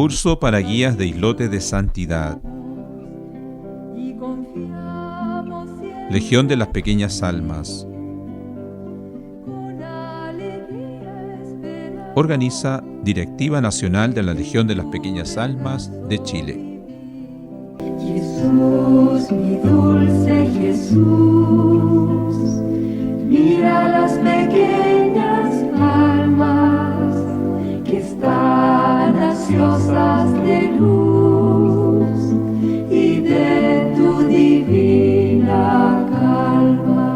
Curso para guías de islotes de santidad. Legión de las pequeñas almas. Organiza Directiva Nacional de la Legión de las Pequeñas Almas de Chile. Jesús, mi dulce Jesús, mira las pequeñas almas que están ansiosas de luz y de tu divina calma.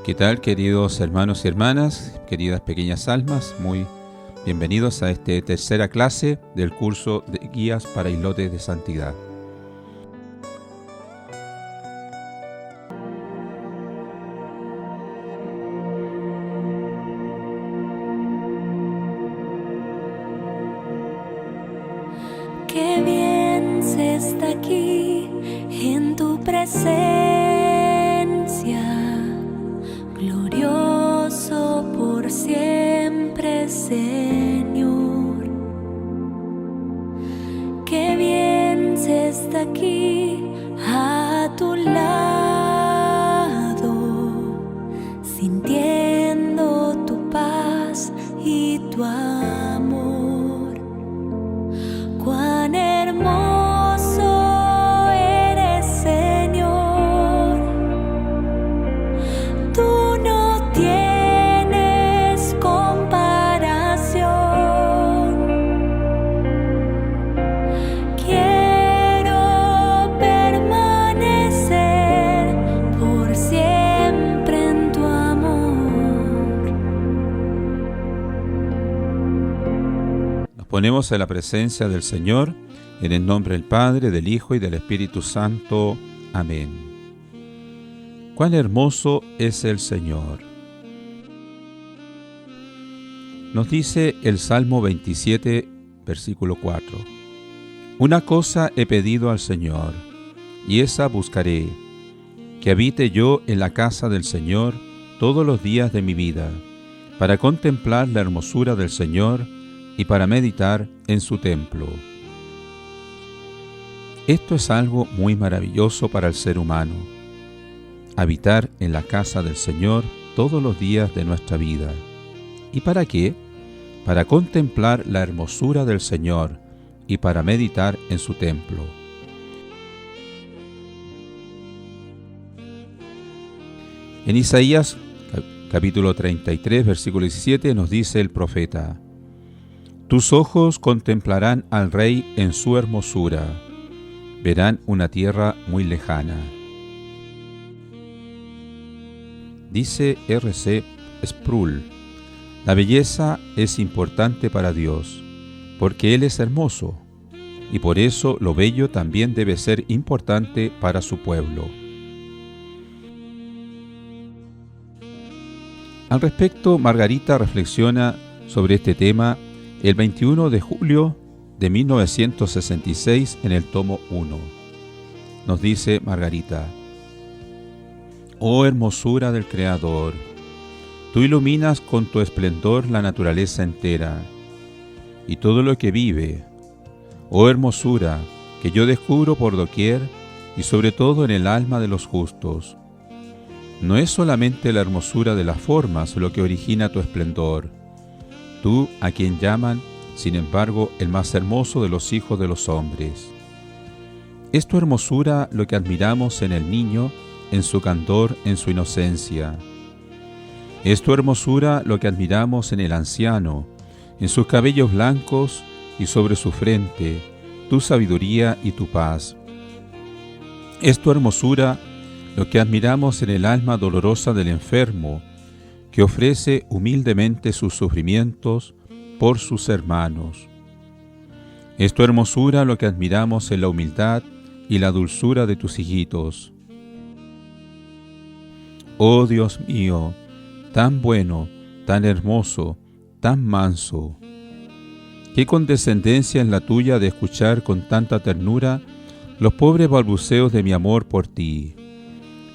¿Qué tal, queridos hermanos y hermanas, queridas pequeñas almas? Muy bienvenidos a esta tercera clase del curso de guías para islotes de santidad. Qué bien se está aquí en tu presencia, glorioso por siempre, Señor. Qué bien se está aquí a tu lado, sintiendo tu paz y tu amor. Cuán hermoso eres, Señor. Tú no tienes comparación. Quiero permanecer por siempre en tu amor. Nos ponemos en la presencia del Señor, en el nombre del Padre, del Hijo y del Espíritu Santo. Amén. Cuán hermoso es el Señor. Nos dice el Salmo 27, versículo 4. Una cosa he pedido al Señor, y esa buscaré, que habite yo en la casa del Señor todos los días de mi vida, para contemplar la hermosura del Señor y para meditar en su templo. Esto es algo muy maravilloso para el ser humano. Habitar en la casa del Señor todos los días de nuestra vida. ¿Y para qué? Para contemplar la hermosura del Señor y para meditar en su templo. En Isaías capítulo 33, versículo 17 nos dice el profeta: Tus ojos contemplarán al Rey en su hermosura, verán una tierra muy lejana. Dice R.C. Sproul: la belleza es importante para Dios, porque Él es hermoso, y por eso lo bello también debe ser importante para su pueblo. Al respecto, Margarita reflexiona sobre este tema el 21 de julio de 1966 en el tomo 1. Nos dice Margarita: Oh hermosura del Creador, tú iluminas con tu esplendor la naturaleza entera y todo lo que vive. Oh hermosura que yo descubro por doquier y sobre todo en el alma de los justos. No es solamente la hermosura de las formas lo que origina tu esplendor, tú a quien llaman, sin embargo, el más hermoso de los hijos de los hombres. Es tu hermosura lo que admiramos en el niño, en su candor, en su inocencia. Es tu hermosura lo que admiramos en el anciano, en sus cabellos blancos y sobre su frente, tu sabiduría y tu paz. Es tu hermosura lo que admiramos en el alma dolorosa del enfermo, que ofrece humildemente sus sufrimientos por sus hermanos. Es tu hermosura lo que admiramos en la humildad y la dulzura de tus hijitos. Oh Dios mío, tan bueno, tan hermoso, tan manso. Qué condescendencia es la tuya de escuchar con tanta ternura los pobres balbuceos de mi amor por ti,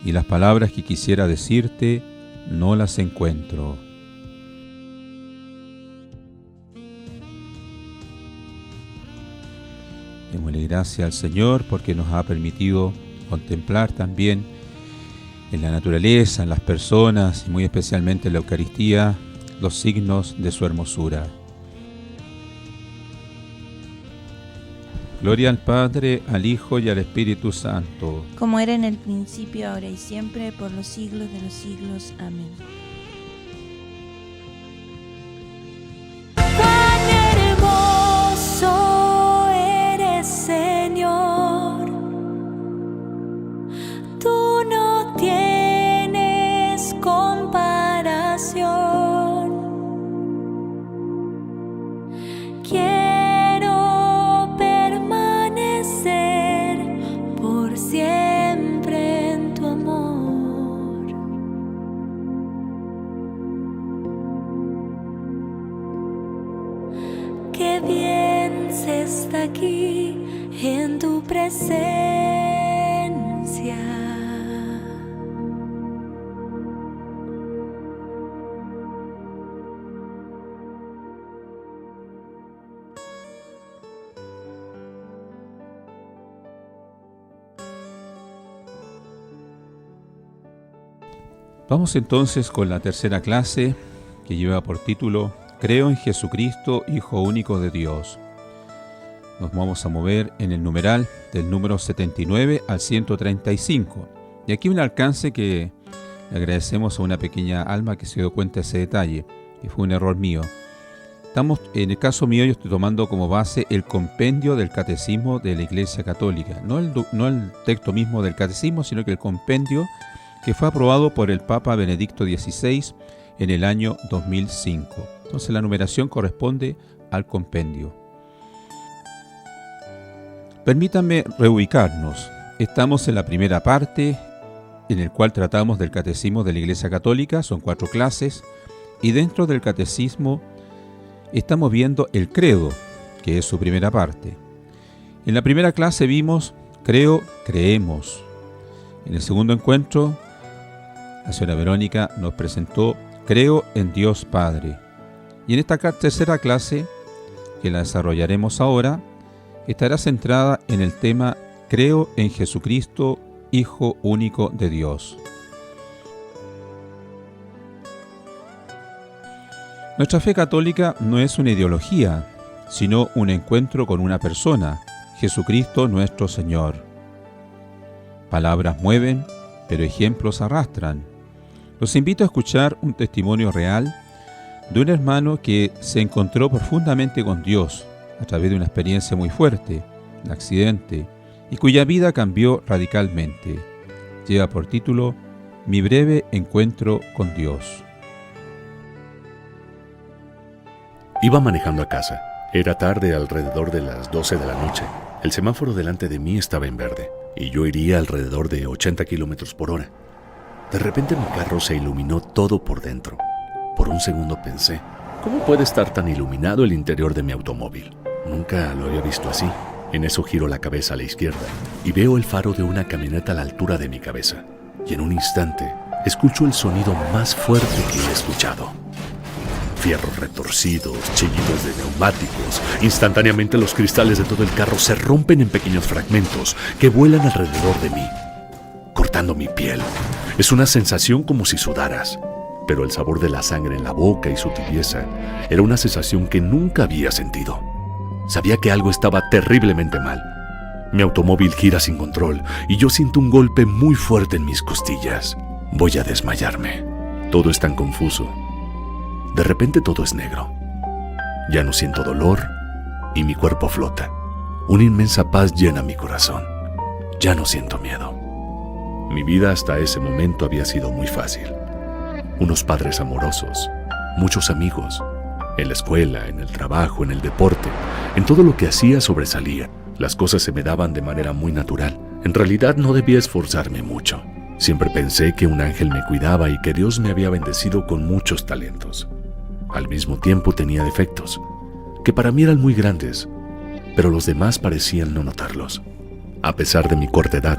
y las palabras que quisiera decirte no las encuentro. Démosle gracias al Señor porque nos ha permitido contemplar también en la naturaleza, en las personas y muy especialmente en la Eucaristía, los signos de su hermosura. Gloria al Padre, al Hijo y al Espíritu Santo. Como era en el principio, ahora y siempre, por los siglos de los siglos. Amén. Cuán hermoso eres, Señor. Tú no tienes comparación. Quiero permanecer por siempre en tu amor. Qué bien se está aquí en tu presencia. Vamos entonces con la tercera clase que lleva por título Creo en Jesucristo, Hijo único de Dios. Nos vamos a mover en el numeral del número 79 al 135. Y aquí un alcance que le agradecemos a una pequeña alma que se dio cuenta de ese detalle, que fue un error mío. En el caso mío, yo estoy tomando como base el compendio del Catecismo de la Iglesia Católica. No el texto mismo del Catecismo, sino que el compendio que fue aprobado por el Papa Benedicto XVI en el año 2005. Entonces la numeración corresponde al compendio. Permítanme reubicarnos. Estamos en la primera parte, en el cual tratamos del Catecismo de la Iglesia Católica, son 4 clases, y dentro del Catecismo estamos viendo el credo, que es su primera parte. En la primera clase vimos creo, creemos. En el segundo encuentro, la señora Verónica nos presentó creo en Dios Padre. Y en esta tercera clase, que la desarrollaremos ahora, estará centrada en el tema creo en Jesucristo, Hijo único de Dios. Nuestra fe católica no es una ideología, sino un encuentro con una persona, Jesucristo nuestro Señor. Palabras mueven, pero ejemplos arrastran. Los invito a escuchar un testimonio real de un hermano que se encontró profundamente con Dios a través de una experiencia muy fuerte, un accidente, y cuya vida cambió radicalmente. Lleva por título Mi breve encuentro con Dios. Iba manejando a casa. Era tarde, alrededor de las 12 de la noche. El semáforo delante de mí estaba en verde y yo iría alrededor de 80 kilómetros por hora. De repente mi carro se iluminó todo por dentro. Por un segundo pensé, ¿cómo puede estar tan iluminado el interior de mi automóvil? Nunca lo había visto así. En eso giro la cabeza a la izquierda y veo el faro de una camioneta a la altura de mi cabeza. Y en un instante escucho el sonido más fuerte que he escuchado. Fierros retorcidos, chillidos de neumáticos. Instantáneamente los cristales de todo el carro se rompen en pequeños fragmentos que vuelan alrededor de mí, cortando mi piel. Es una sensación como si sudaras, pero el sabor de la sangre en la boca y su tibieza era una sensación que nunca había sentido. Sabía que algo estaba terriblemente mal. Mi automóvil gira sin control y yo siento un golpe muy fuerte en mis costillas. Voy a desmayarme. Todo es tan confuso. De repente todo es negro. Ya no siento dolor y mi cuerpo flota. Una inmensa paz llena mi corazón. Ya no siento miedo. Mi vida hasta ese momento había sido muy fácil. Unos padres amorosos, muchos amigos. En la escuela, en el trabajo, en el deporte, en todo lo que hacía sobresalía. Las cosas se me daban de manera muy natural. En realidad no debía esforzarme mucho. Siempre pensé que un ángel me cuidaba y que Dios me había bendecido con muchos talentos. Al mismo tiempo tenía defectos, que para mí eran muy grandes, pero los demás parecían no notarlos. A pesar de mi corta edad,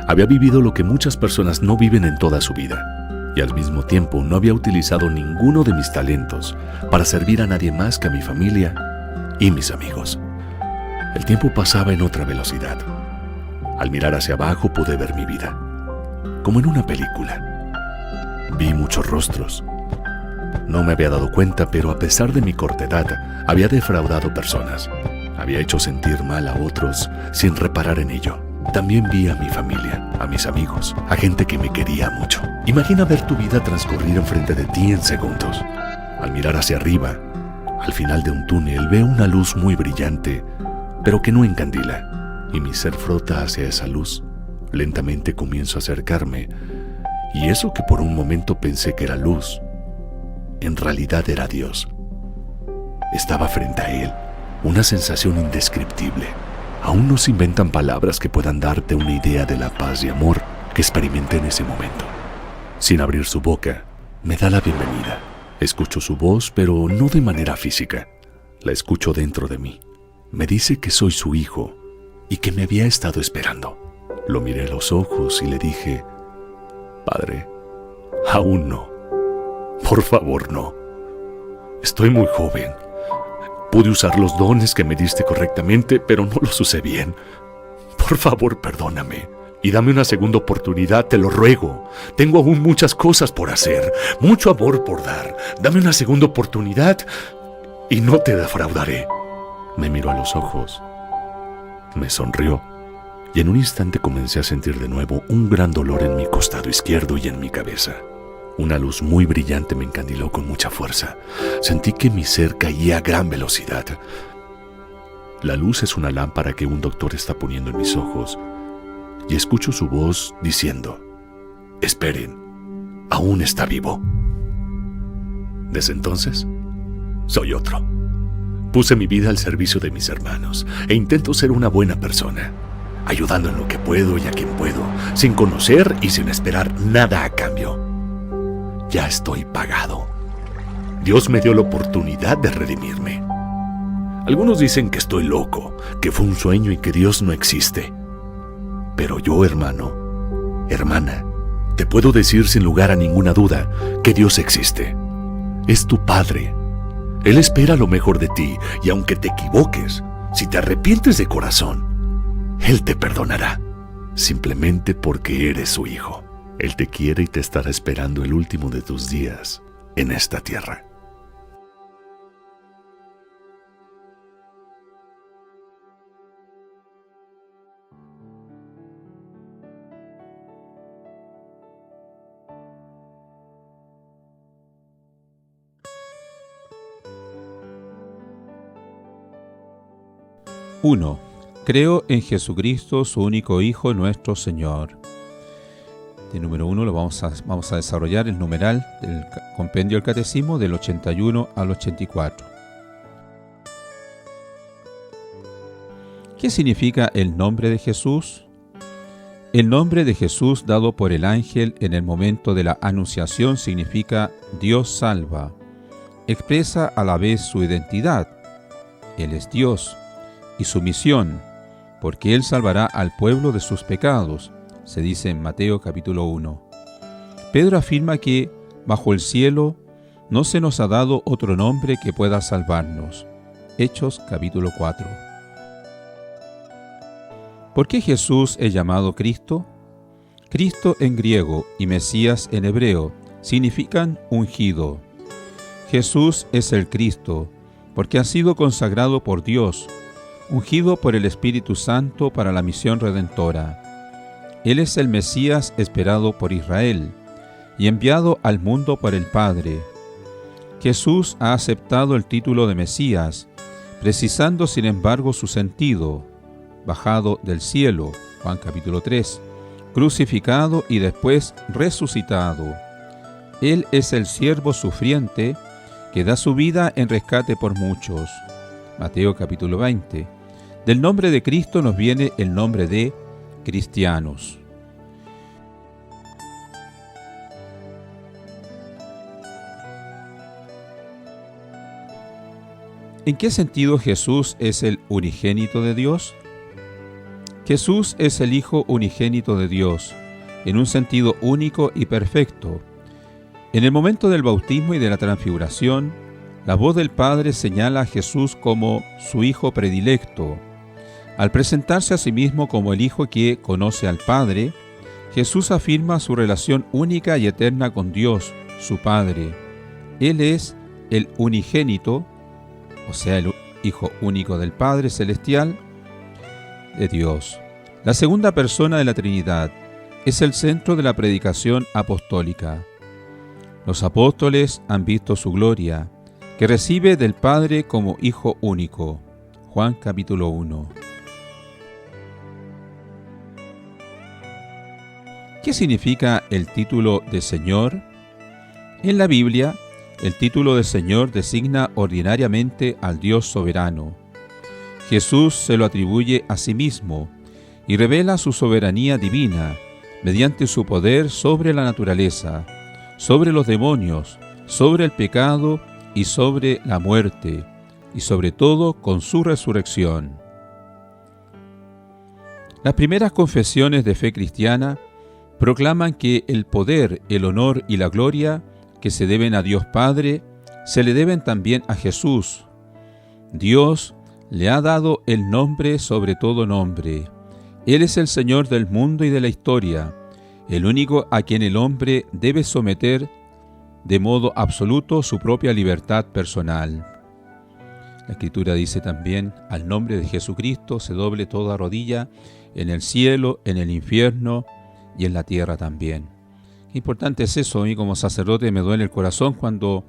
había vivido lo que muchas personas no viven en toda su vida, y al mismo tiempo no había utilizado ninguno de mis talentos para servir a nadie más que a mi familia y mis amigos. El tiempo pasaba en otra velocidad. Al mirar hacia abajo pude ver mi vida, como en una película. Vi muchos rostros. No me había dado cuenta, pero a pesar de mi corta edad, había defraudado personas. Había hecho sentir mal a otros sin reparar en ello. También vi a mi familia, a mis amigos, a gente que me quería mucho. Imagina ver tu vida transcurrir enfrente de ti en segundos. Al mirar hacia arriba, al final de un túnel, veo una luz muy brillante, pero que no encandila, y mi ser frota hacia esa luz. Lentamente comienzo a acercarme, y eso que por un momento pensé que era luz, en realidad era Dios. Estaba frente a Él, una sensación indescriptible. Aún no se inventan palabras que puedan darte una idea de la paz y amor que experimenté en ese momento. Sin abrir su boca, me da la bienvenida. Escucho su voz, pero no de manera física. La escucho dentro de mí. Me dice que soy su hijo y que me había estado esperando. Lo miré a los ojos y le dije: Padre, aún no. Por favor, no. Estoy muy joven. Pude usar los dones que me diste correctamente, pero no los usé bien. Por favor, perdóname. Y dame una segunda oportunidad, te lo ruego. Tengo aún muchas cosas por hacer, mucho amor por dar. Dame una segunda oportunidad y no te defraudaré. Me miró a los ojos. Me sonrió. Y en un instante comencé a sentir de nuevo un gran dolor en mi costado izquierdo y en mi cabeza. Una luz muy brillante me encandiló con mucha fuerza. Sentí que mi ser caía a gran velocidad. La luz es una lámpara que un doctor está poniendo en mis ojos, y escucho su voz diciendo: esperen, aún está vivo. Desde entonces, soy otro. Puse mi vida al servicio de mis hermanos e intento ser una buena persona, ayudando en lo que puedo y a quien puedo, sin conocer y sin esperar nada a cambio. Ya estoy pagado. Dios me dio la oportunidad de redimirme. Algunos dicen que estoy loco, que fue un sueño y que Dios no existe. Pero yo, hermano, hermana, te puedo decir sin lugar a ninguna duda que Dios existe. Es tu Padre. Él espera lo mejor de ti, y aunque te equivoques, si te arrepientes de corazón, Él te perdonará, simplemente porque eres su hijo. Él te quiere y te estará esperando el último de tus días en esta tierra. Uno. Creo en Jesucristo, su único Hijo, nuestro Señor. De número 1 lo vamos a desarrollar el numeral del compendio del Catecismo del 81 al 84. ¿Qué significa el nombre de Jesús? El nombre de Jesús dado por el ángel en el momento de la anunciación significa Dios salva. Expresa a la vez su identidad. Él es Dios, y su misión, porque Él salvará al pueblo de sus pecados, se dice en Mateo capítulo 1. Pedro afirma que bajo el cielo no se nos ha dado otro nombre que pueda salvarnos. Hechos capítulo 4. ¿Por qué Jesús es llamado Cristo? Cristo en griego y Mesías en hebreo significan ungido. Jesús es el Cristo, porque ha sido consagrado por Dios, ungido por el Espíritu Santo para la misión redentora. Él es el Mesías esperado por Israel y enviado al mundo por el Padre. Jesús ha aceptado el título de Mesías, precisando sin embargo su sentido: bajado del cielo, Juan capítulo 3, crucificado y después resucitado. Él es el siervo sufriente que da su vida en rescate por muchos, Mateo capítulo 20. Del nombre de Cristo nos viene el nombre de cristianos. ¿En qué sentido Jesús es el unigénito de Dios? Jesús es el Hijo unigénito de Dios, en un sentido único y perfecto. En el momento del bautismo y de la transfiguración, la voz del Padre señala a Jesús como su Hijo predilecto. Al presentarse a sí mismo como el Hijo que conoce al Padre, Jesús afirma su relación única y eterna con Dios, su Padre. Él es el unigénito, o sea, el Hijo único del Padre Celestial de Dios. La segunda persona de la Trinidad es el centro de la predicación apostólica. Los apóstoles han visto su gloria, que recibe del Padre como Hijo único. Juan capítulo 1. ¿Qué significa el título de Señor? En la Biblia, el título de Señor designa ordinariamente al Dios soberano. Jesús se lo atribuye a sí mismo y revela su soberanía divina mediante su poder sobre la naturaleza, sobre los demonios, sobre el pecado y sobre la muerte, y sobre todo con su resurrección. Las primeras confesiones de fe cristiana proclaman que el poder, el honor y la gloria que se deben a Dios Padre, se le deben también a Jesús. Dios le ha dado el nombre sobre todo nombre. Él es el Señor del mundo y de la historia, el único a quien el hombre debe someter de modo absoluto su propia libertad personal. La Escritura dice también, al nombre de Jesucristo se doble toda rodilla en el cielo, en el infierno y en la tierra también. Qué importante es eso. A mí como sacerdote me duele el corazón cuando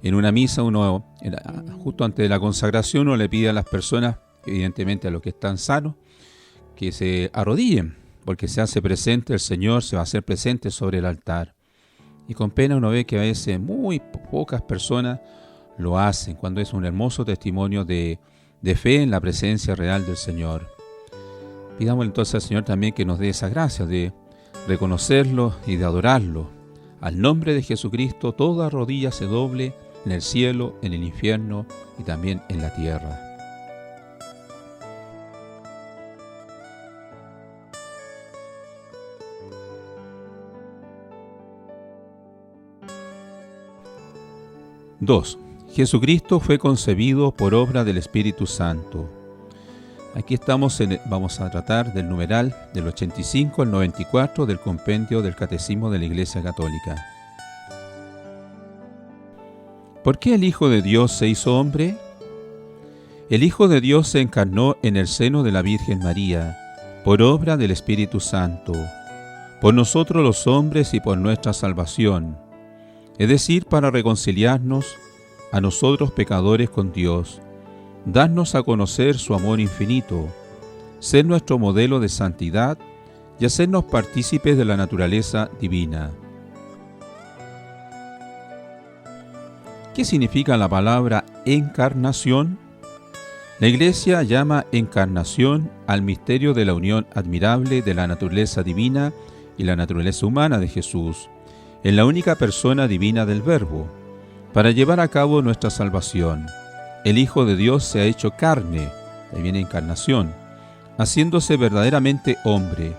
en una misa uno, justo antes de la consagración, uno le pide a las personas, evidentemente a los que están sanos, que se arrodillen, porque se hace presente el Señor, se va a hacer presente sobre el altar. Y con pena uno ve que a veces muy pocas personas lo hacen, cuando es un hermoso testimonio de fe en la presencia real del Señor. Pidámosle entonces al Señor también que nos dé esa gracia de reconocerlo y de adorarlo. Al nombre de Jesucristo toda rodilla se doble en el cielo, en el infierno y también en la tierra. Dos. Jesucristo fue concebido por obra del Espíritu Santo. Aquí vamos a tratar del numeral del 85 al 94 del compendio del Catecismo de la Iglesia Católica. ¿Por qué el Hijo de Dios se hizo hombre? El Hijo de Dios se encarnó en el seno de la Virgen María, por obra del Espíritu Santo, por nosotros los hombres y por nuestra salvación, es decir, para reconciliarnos a nosotros pecadores con Dios, darnos a conocer su amor infinito, ser nuestro modelo de santidad y hacernos partícipes de la naturaleza divina. ¿Qué significa la palabra encarnación? La Iglesia llama encarnación al misterio de la unión admirable de la naturaleza divina y la naturaleza humana de Jesús, en la única persona divina del Verbo, para llevar a cabo nuestra salvación. El Hijo de Dios se ha hecho carne, ahí viene encarnación, haciéndose verdaderamente hombre.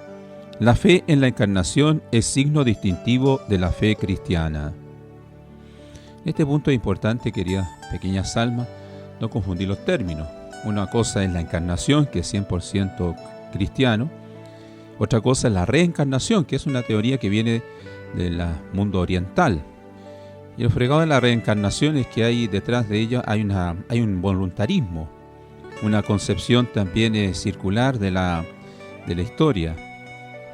La fe en la encarnación es signo distintivo de la fe cristiana. En este punto es importante, queridas pequeñas almas, no confundir los términos. Una cosa es la encarnación, que es 100% cristiano. Otra cosa es la reencarnación, que es una teoría que viene del mundo oriental. Y el fregado de la reencarnación es que hay detrás de ella hay un voluntarismo, una concepción también circular de la historia.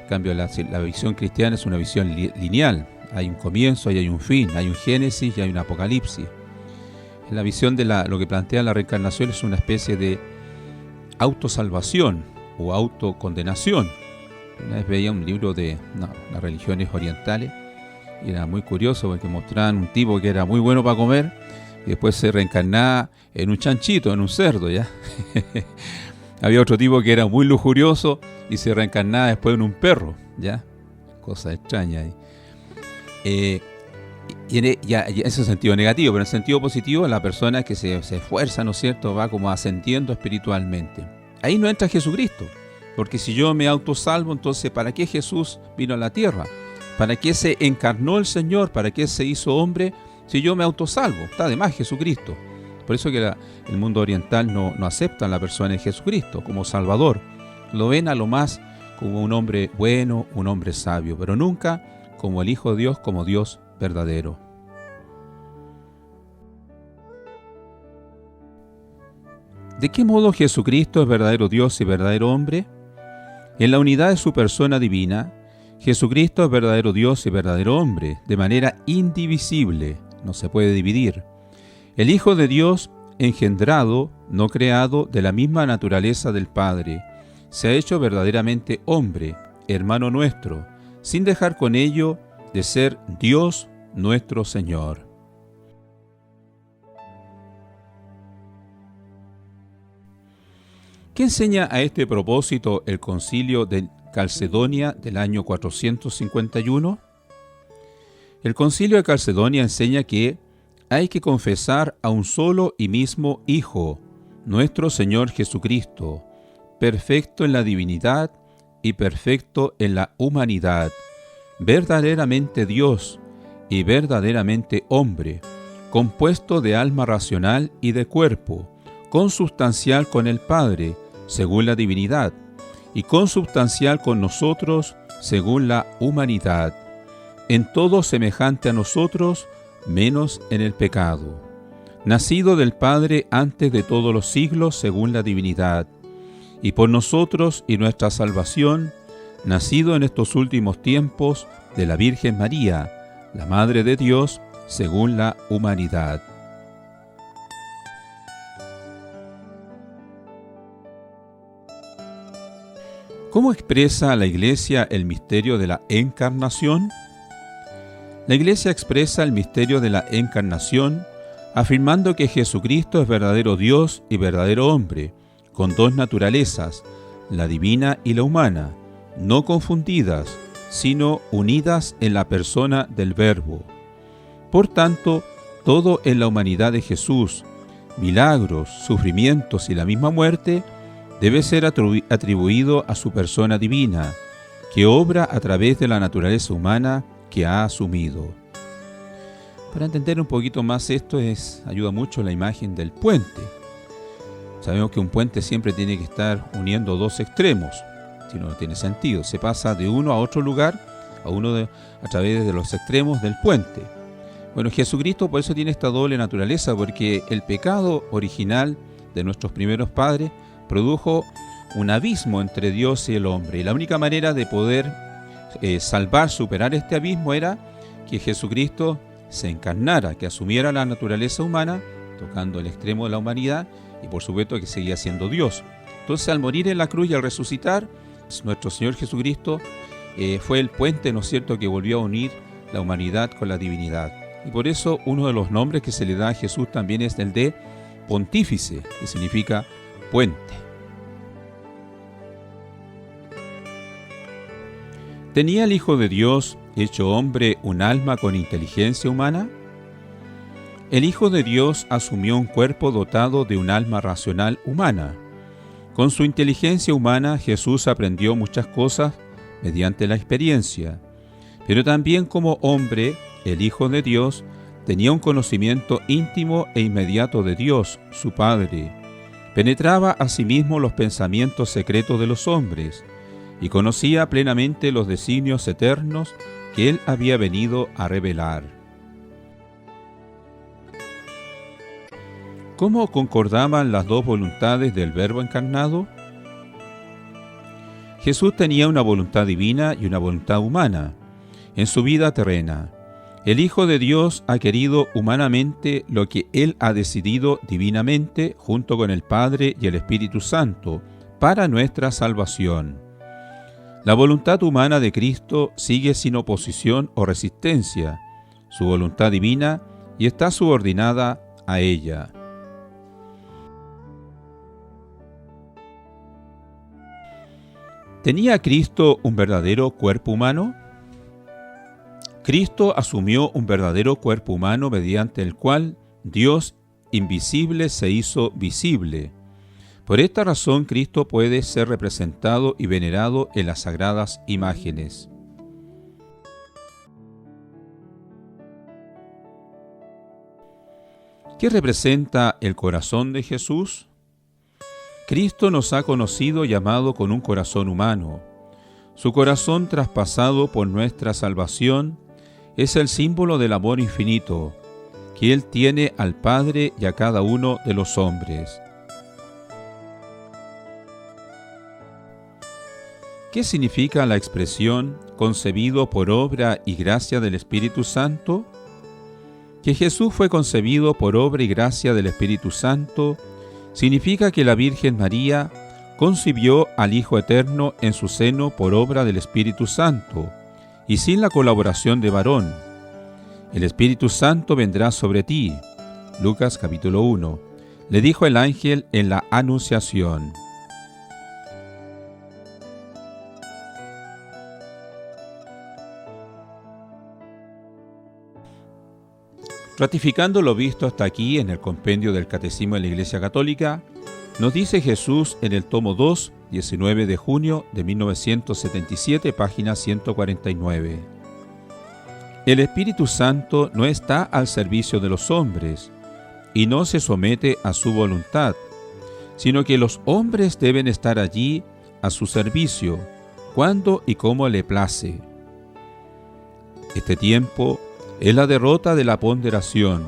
En cambio, la visión cristiana es una visión lineal. Hay un comienzo y hay un fin, hay un génesis y hay un apocalipsis. En la visión de lo que plantea la reencarnación es una especie de autosalvación o autocondenación. Una vez veía un libro de las religiones orientales y era muy curioso porque mostraban un tipo que era muy bueno para comer y después se reencarnaba en un chanchito, en un cerdo, ¿ya? Había otro tipo que era muy lujurioso y se reencarnaba después en un perro, ¿ya? Cosa extraña ahí. Y en ese sentido negativo, pero en el sentido positivo, la persona que se esfuerza, ¿no es cierto?, va como ascendiendo espiritualmente. Ahí no entra Jesucristo. Porque si yo me autosalvo, entonces ¿para qué Jesús vino a la tierra? ¿Para qué se encarnó el Señor? ¿Para qué se hizo hombre? Si yo me autosalvo, está de más Jesucristo. Por eso que el mundo oriental no acepta a la persona de Jesucristo como Salvador. Lo ven a lo más como un hombre bueno, un hombre sabio, pero nunca como el Hijo de Dios, como Dios verdadero. ¿De qué modo Jesucristo es verdadero Dios y verdadero hombre? En la unidad de su persona divina, Jesucristo es verdadero Dios y verdadero hombre, de manera indivisible, no se puede dividir. El Hijo de Dios, engendrado, no creado, de la misma naturaleza del Padre, se ha hecho verdaderamente hombre, hermano nuestro, sin dejar con ello de ser Dios nuestro Señor. ¿Qué enseña a este propósito el Concilio de Calcedonia del año 451? El Concilio de Calcedonia enseña que hay que confesar a un solo y mismo Hijo, nuestro Señor Jesucristo, perfecto en la divinidad y perfecto en la humanidad, verdaderamente Dios y verdaderamente hombre, compuesto de alma racional y de cuerpo, consubstancial con el Padre, según la divinidad, y consubstancial con nosotros, según la humanidad, en todo semejante a nosotros, menos en el pecado, nacido del Padre antes de todos los siglos, según la divinidad, y por nosotros y nuestra salvación, nacido en estos últimos tiempos de la Virgen María, la Madre de Dios, según la humanidad. ¿Cómo expresa la Iglesia el misterio de la encarnación? La Iglesia expresa el misterio de la encarnación afirmando que Jesucristo es verdadero Dios y verdadero hombre, con dos naturalezas, la divina y la humana, no confundidas, sino unidas en la persona del Verbo. Por tanto, todo en la humanidad de Jesús, milagros, sufrimientos y la misma muerte, debe ser atribuido a su persona divina, que obra a través de la naturaleza humana que ha asumido. Para entender un poquito más esto, ayuda mucho la imagen del puente. Sabemos que un puente siempre tiene que estar uniendo dos extremos, si no tiene sentido. Se pasa de uno a otro lugar, a través de los extremos del puente. Bueno, Jesucristo por eso tiene esta doble naturaleza, porque el pecado original de nuestros primeros padres produjo un abismo entre Dios y el hombre. Y la única manera de poder superar este abismo era que Jesucristo se encarnara, que asumiera la naturaleza humana, tocando el extremo de la humanidad, y por supuesto que seguía siendo Dios. Entonces, al morir en la cruz y al resucitar, nuestro Señor Jesucristo fue el puente, ¿no es cierto?, que volvió a unir la humanidad con la divinidad. Y por eso uno de los nombres que se le da a Jesús también es el de Pontífice, que significa puente. ¿Tenía el Hijo de Dios, hecho hombre, un alma con inteligencia humana? El Hijo de Dios asumió un cuerpo dotado de un alma racional humana. Con su inteligencia humana, Jesús aprendió muchas cosas mediante la experiencia, pero también como hombre, el Hijo de Dios tenía un conocimiento íntimo e inmediato de Dios, su Padre. Penetraba asimismo los pensamientos secretos de los hombres y conocía plenamente los designios eternos que Él había venido a revelar. ¿Cómo concordaban las dos voluntades del Verbo encarnado? Jesús tenía una voluntad divina y una voluntad humana en su vida terrena. El Hijo de Dios ha querido humanamente lo que Él ha decidido divinamente junto con el Padre y el Espíritu Santo para nuestra salvación. La voluntad humana de Cristo sigue sin oposición o resistencia, su voluntad divina, y está subordinada a ella. ¿Tenía Cristo un verdadero cuerpo humano? Cristo asumió un verdadero cuerpo humano mediante el cual Dios invisible se hizo visible. Por esta razón, Cristo puede ser representado y venerado en las sagradas imágenes. ¿Qué representa el corazón de Jesús? Cristo nos ha conocido y amado con un corazón humano. Su corazón traspasado por nuestra salvación es el símbolo del amor infinito que Él tiene al Padre y a cada uno de los hombres. ¿Qué significa la expresión concebido por obra y gracia del Espíritu Santo? Que Jesús fue concebido por obra y gracia del Espíritu Santo significa que la Virgen María concibió al Hijo Eterno en su seno por obra del Espíritu Santo y sin la colaboración de varón. El Espíritu Santo vendrá sobre ti. Lucas capítulo 1. Le dijo el ángel en la Anunciación. Ratificando lo visto hasta aquí en el compendio del Catecismo de la Iglesia Católica, nos dice Jesús en el tomo 2, 19 de junio de 1977, página 149. El Espíritu Santo no está al servicio de los hombres y no se somete a su voluntad, sino que los hombres deben estar allí a su servicio, cuando y como le place. Este tiempo es la derrota de la ponderación.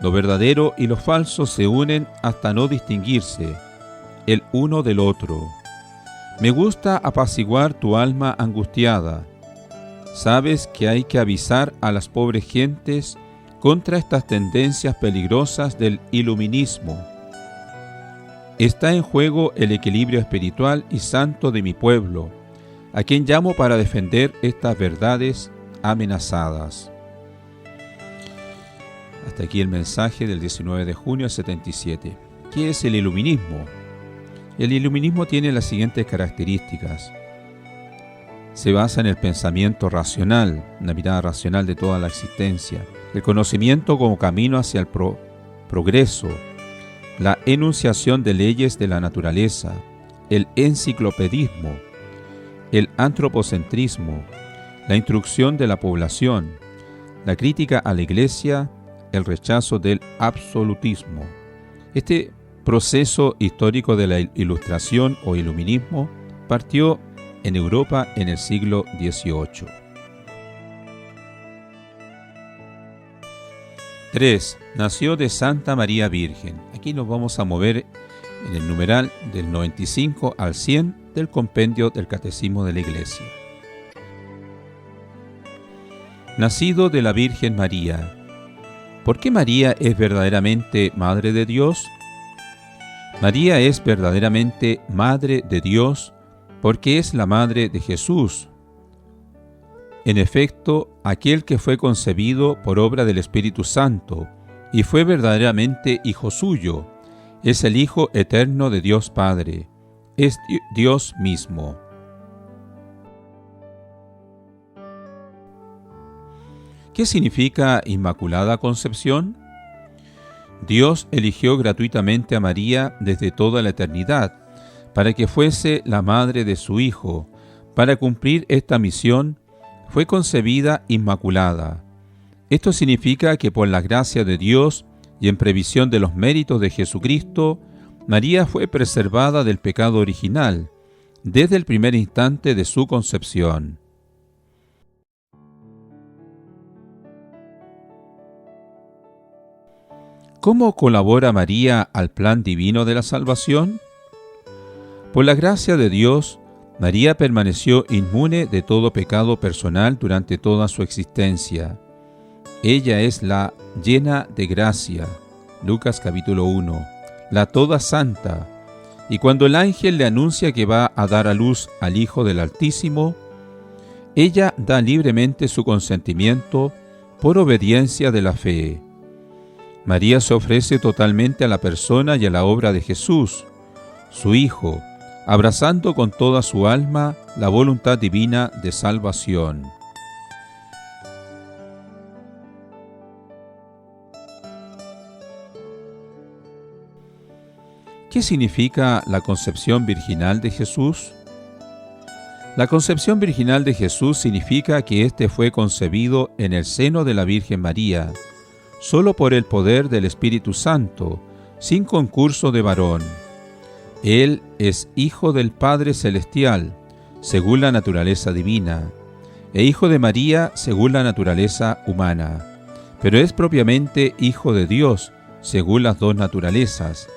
Lo verdadero y lo falso se unen hasta no distinguirse el uno del otro. Me gusta apaciguar tu alma angustiada. Sabes que hay que avisar a las pobres gentes contra estas tendencias peligrosas del iluminismo. Está en juego el equilibrio espiritual y santo de mi pueblo, a quien llamo para defender estas verdades amenazadas. Hasta aquí el mensaje del 19 de junio del 77. ¿Qué es el iluminismo? El iluminismo tiene las siguientes características. Se basa en el pensamiento racional, una mirada racional de toda la existencia, el conocimiento como camino hacia el progreso, la enunciación de leyes de la naturaleza, el enciclopedismo, el antropocentrismo, la instrucción de la población, la crítica a la Iglesia, el rechazo del absolutismo. Este proceso histórico de la Ilustración o Iluminismo partió en Europa en el siglo XVIII. 3. Nació de Santa María Virgen. Aquí nos vamos a mover en el numeral del 95 al 100 del compendio del Catecismo de la Iglesia. Nacido de la Virgen María. ¿Por qué María es verdaderamente Madre de Dios? María es verdaderamente Madre de Dios porque es la Madre de Jesús. En efecto, aquel que fue concebido por obra del Espíritu Santo y fue verdaderamente Hijo suyo, es el Hijo eterno de Dios Padre, es Dios mismo. ¿Qué significa Inmaculada Concepción? Dios eligió gratuitamente a María desde toda la eternidad para que fuese la madre de su Hijo. Para cumplir esta misión, fue concebida inmaculada. Esto significa que por la gracia de Dios y en previsión de los méritos de Jesucristo, María fue preservada del pecado original desde el primer instante de su concepción. ¿Cómo colabora María al plan divino de la salvación? Por la gracia de Dios, María permaneció inmune de todo pecado personal durante toda su existencia. Ella es la llena de gracia, Lucas capítulo 1, la toda santa, y cuando el ángel le anuncia que va a dar a luz al Hijo del Altísimo, ella da libremente su consentimiento por obediencia de la fe. María se ofrece totalmente a la persona y a la obra de Jesús, su Hijo, abrazando con toda su alma la voluntad divina de salvación. ¿Qué significa la concepción virginal de Jesús? La concepción virginal de Jesús significa que éste fue concebido en el seno de la Virgen María, solo por el poder del Espíritu Santo, sin concurso de varón. Él es hijo del Padre Celestial, según la naturaleza divina, e hijo de María, según la naturaleza humana, pero es propiamente hijo de Dios, según las dos naturalezas,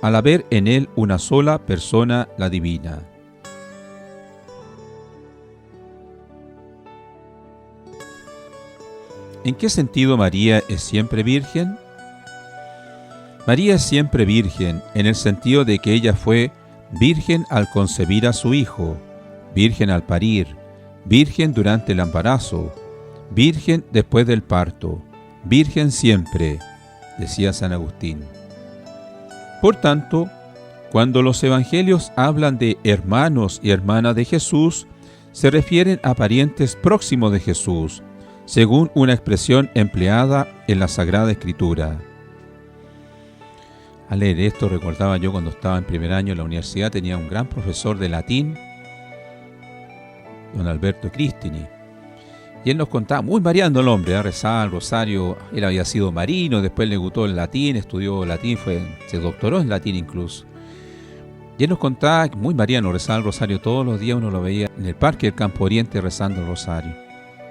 al haber en él una sola persona, la divina. ¿En qué sentido María es siempre virgen? María es siempre virgen en el sentido de que ella fue virgen al concebir a su hijo, virgen al parir, virgen durante el embarazo, virgen después del parto, virgen siempre, decía San Agustín. Por tanto, cuando los evangelios hablan de hermanos y hermanas de Jesús, se refieren a parientes próximos de Jesús, según una expresión empleada en la Sagrada Escritura. Al leer esto, recordaba yo cuando estaba en primer año en la universidad, tenía un gran profesor de latín, don Alberto Cristini, y él nos contaba, muy mariano el hombre, rezaba el rosario, él había sido marino, después le gustó el latín, estudió latín, se doctoró en latín incluso. Y él nos contaba, muy mariano, rezaba el rosario todos los días, uno lo veía en el parque del Campo Oriente rezando el rosario.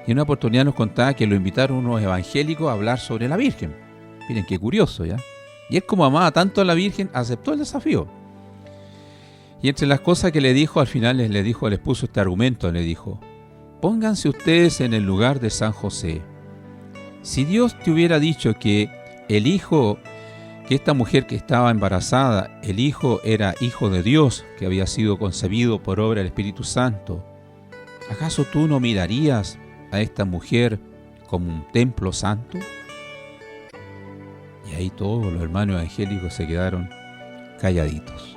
Y en una oportunidad nos contaba que lo invitaron unos evangélicos a hablar sobre la Virgen. Miren qué curioso, ¿ya? Y él, como amaba tanto a la Virgen, aceptó el desafío. Y entre las cosas que le dijo, al final les puso este argumento, le dijo: pónganse ustedes en el lugar de San José. Si Dios te hubiera dicho que el hijo, que esta mujer que estaba embarazada, el hijo era hijo de Dios, que había sido concebido por obra del Espíritu Santo, ¿acaso tú no mirarías a esta mujer como un templo santo? Y ahí todos los hermanos evangélicos se quedaron calladitos.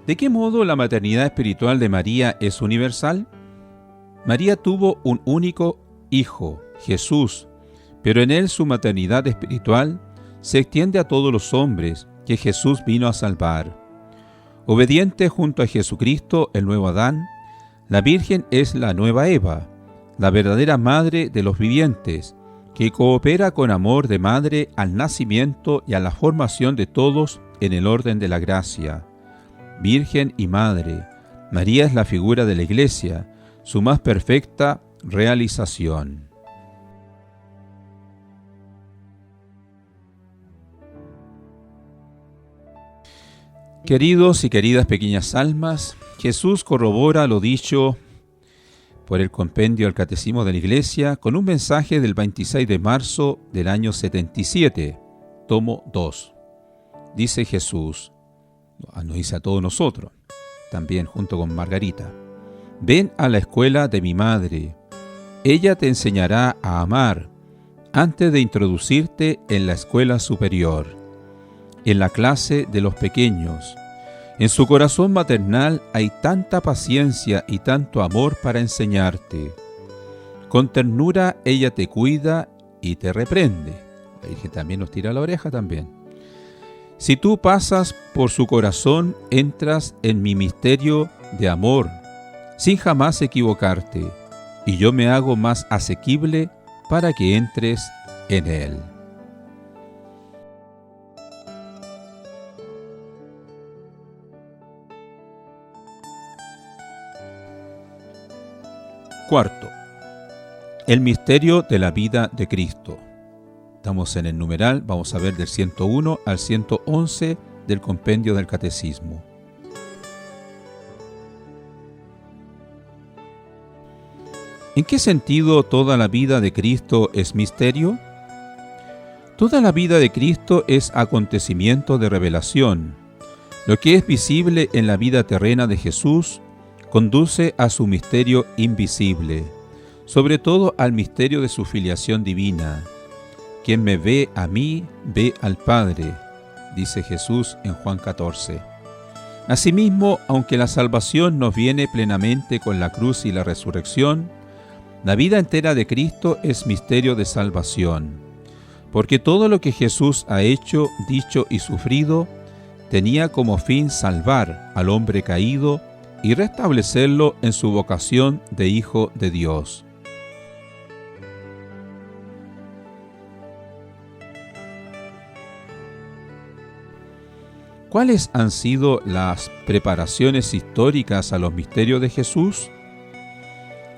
¿De qué modo la maternidad espiritual de María es universal? María tuvo un único hijo, Jesús, pero en él su maternidad espiritual se extiende a todos los hombres que Jesús vino a salvar. Obediente junto a Jesucristo, el nuevo Adán, la Virgen es la nueva Eva, la verdadera madre de los vivientes, que coopera con amor de madre al nacimiento y a la formación de todos en el orden de la gracia. Virgen y Madre, María es la figura de la Iglesia, su más perfecta realización. Queridos y queridas pequeñas almas, Jesús corrobora lo dicho por el compendio del Catecismo de la Iglesia con un mensaje del 26 de marzo del año 77, tomo 2. Dice Jesús, nos dice a todos nosotros, también junto con Margarita: ven a la escuela de mi madre, ella te enseñará a amar antes de introducirte en la escuela superior, en la clase de los pequeños. En su corazón maternal hay tanta paciencia y tanto amor para enseñarte. Con ternura ella te cuida y te reprende. La Virgen también nos tira la oreja también. Si tú pasas por su corazón, entras en mi misterio de amor, sin jamás equivocarte, y yo me hago más asequible para que entres en él. Cuarto, el misterio de la vida de Cristo. Estamos en el numeral, vamos a ver del 101 al 111 del compendio del Catecismo. ¿En qué sentido toda la vida de Cristo es misterio? Toda la vida de Cristo es acontecimiento de revelación. Lo que es visible en la vida terrena de Jesús conduce a su misterio invisible, sobre todo al misterio de su filiación divina. Quien me ve a mí, ve al Padre, dice Jesús en Juan 14. Asimismo, aunque la salvación nos viene plenamente con la cruz y la resurrección, la vida entera de Cristo es misterio de salvación. porque todo lo que Jesús ha hecho, dicho y sufrido tenía como fin salvar al hombre caído y restablecerlo en su vocación de Hijo de Dios. ¿Cuáles han sido las preparaciones históricas a los misterios de Jesús?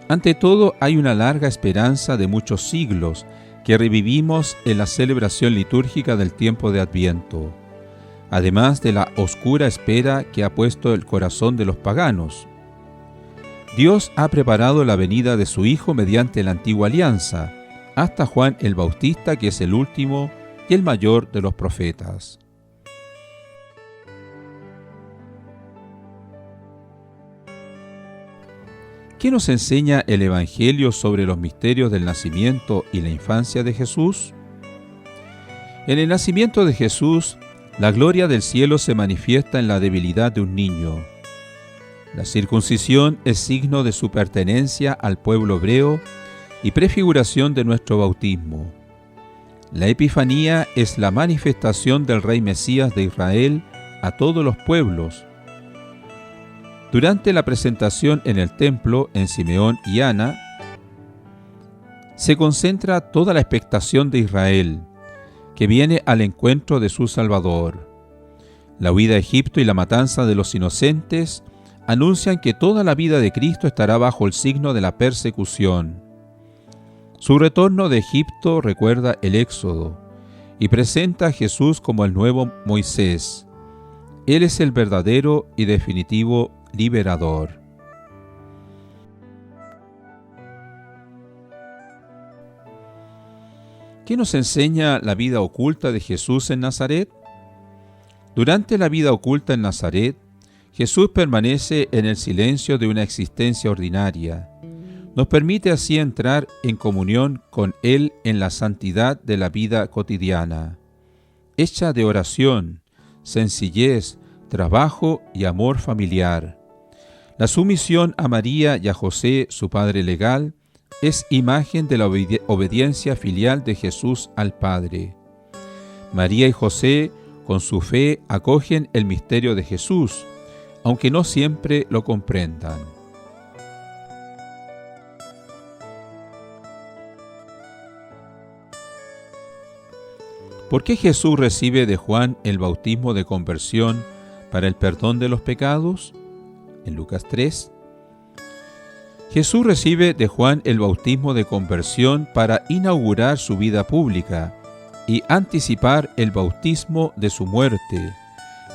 Ante todo, hay una larga esperanza de muchos siglos que revivimos en la celebración litúrgica del tiempo de Adviento, además de la oscura espera que ha puesto el corazón de los paganos. Dios ha preparado la venida de su Hijo mediante la antigua alianza, hasta Juan el Bautista, que es el último y el mayor de los profetas. ¿Qué nos enseña el Evangelio sobre los misterios del nacimiento y la infancia de Jesús? En el nacimiento de Jesús, la gloria del cielo se manifiesta en la debilidad de un niño. La circuncisión es signo de su pertenencia al pueblo hebreo y prefiguración de nuestro bautismo. La Epifanía es la manifestación del Rey Mesías de Israel a todos los pueblos. Durante la presentación en el templo, en Simeón y Ana, se concentra toda la expectación de Israel, que viene al encuentro de su Salvador. La huida a Egipto y la matanza de los inocentes anuncian que toda la vida de Cristo estará bajo el signo de la persecución. Su retorno de Egipto recuerda el Éxodo y presenta a Jesús como el nuevo Moisés. Él es el verdadero y definitivo liberador. ¿Qué nos enseña la vida oculta de Jesús en Nazaret? Durante la vida oculta en Nazaret, Jesús permanece en el silencio de una existencia ordinaria. Nos permite así entrar en comunión con Él en la santidad de la vida cotidiana, hecha de oración, sencillez, trabajo y amor familiar. La sumisión a María y a José, su padre legal, es imagen de la obediencia filial de Jesús al Padre. María y José, con su fe, acogen el misterio de Jesús, aunque no siempre lo comprendan. ¿Por qué Jesús recibe de Juan el bautismo de conversión para el perdón de los pecados? En Lucas 3. Jesús recibe de Juan el bautismo de conversión para inaugurar su vida pública y anticipar el bautismo de su muerte.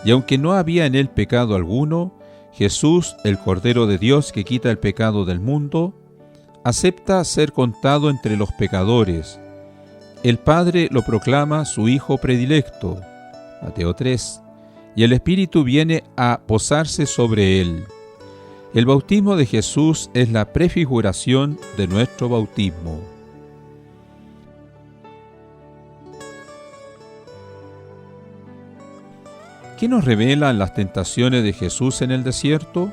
Y aunque no había en él pecado alguno, Jesús, el Cordero de Dios que quita el pecado del mundo, acepta ser contado entre los pecadores. El Padre lo proclama su Hijo predilecto, Mateo 3, y el Espíritu viene a posarse sobre él. El bautismo de Jesús es la prefiguración de nuestro bautismo. ¿Qué nos revelan las tentaciones de Jesús en el desierto?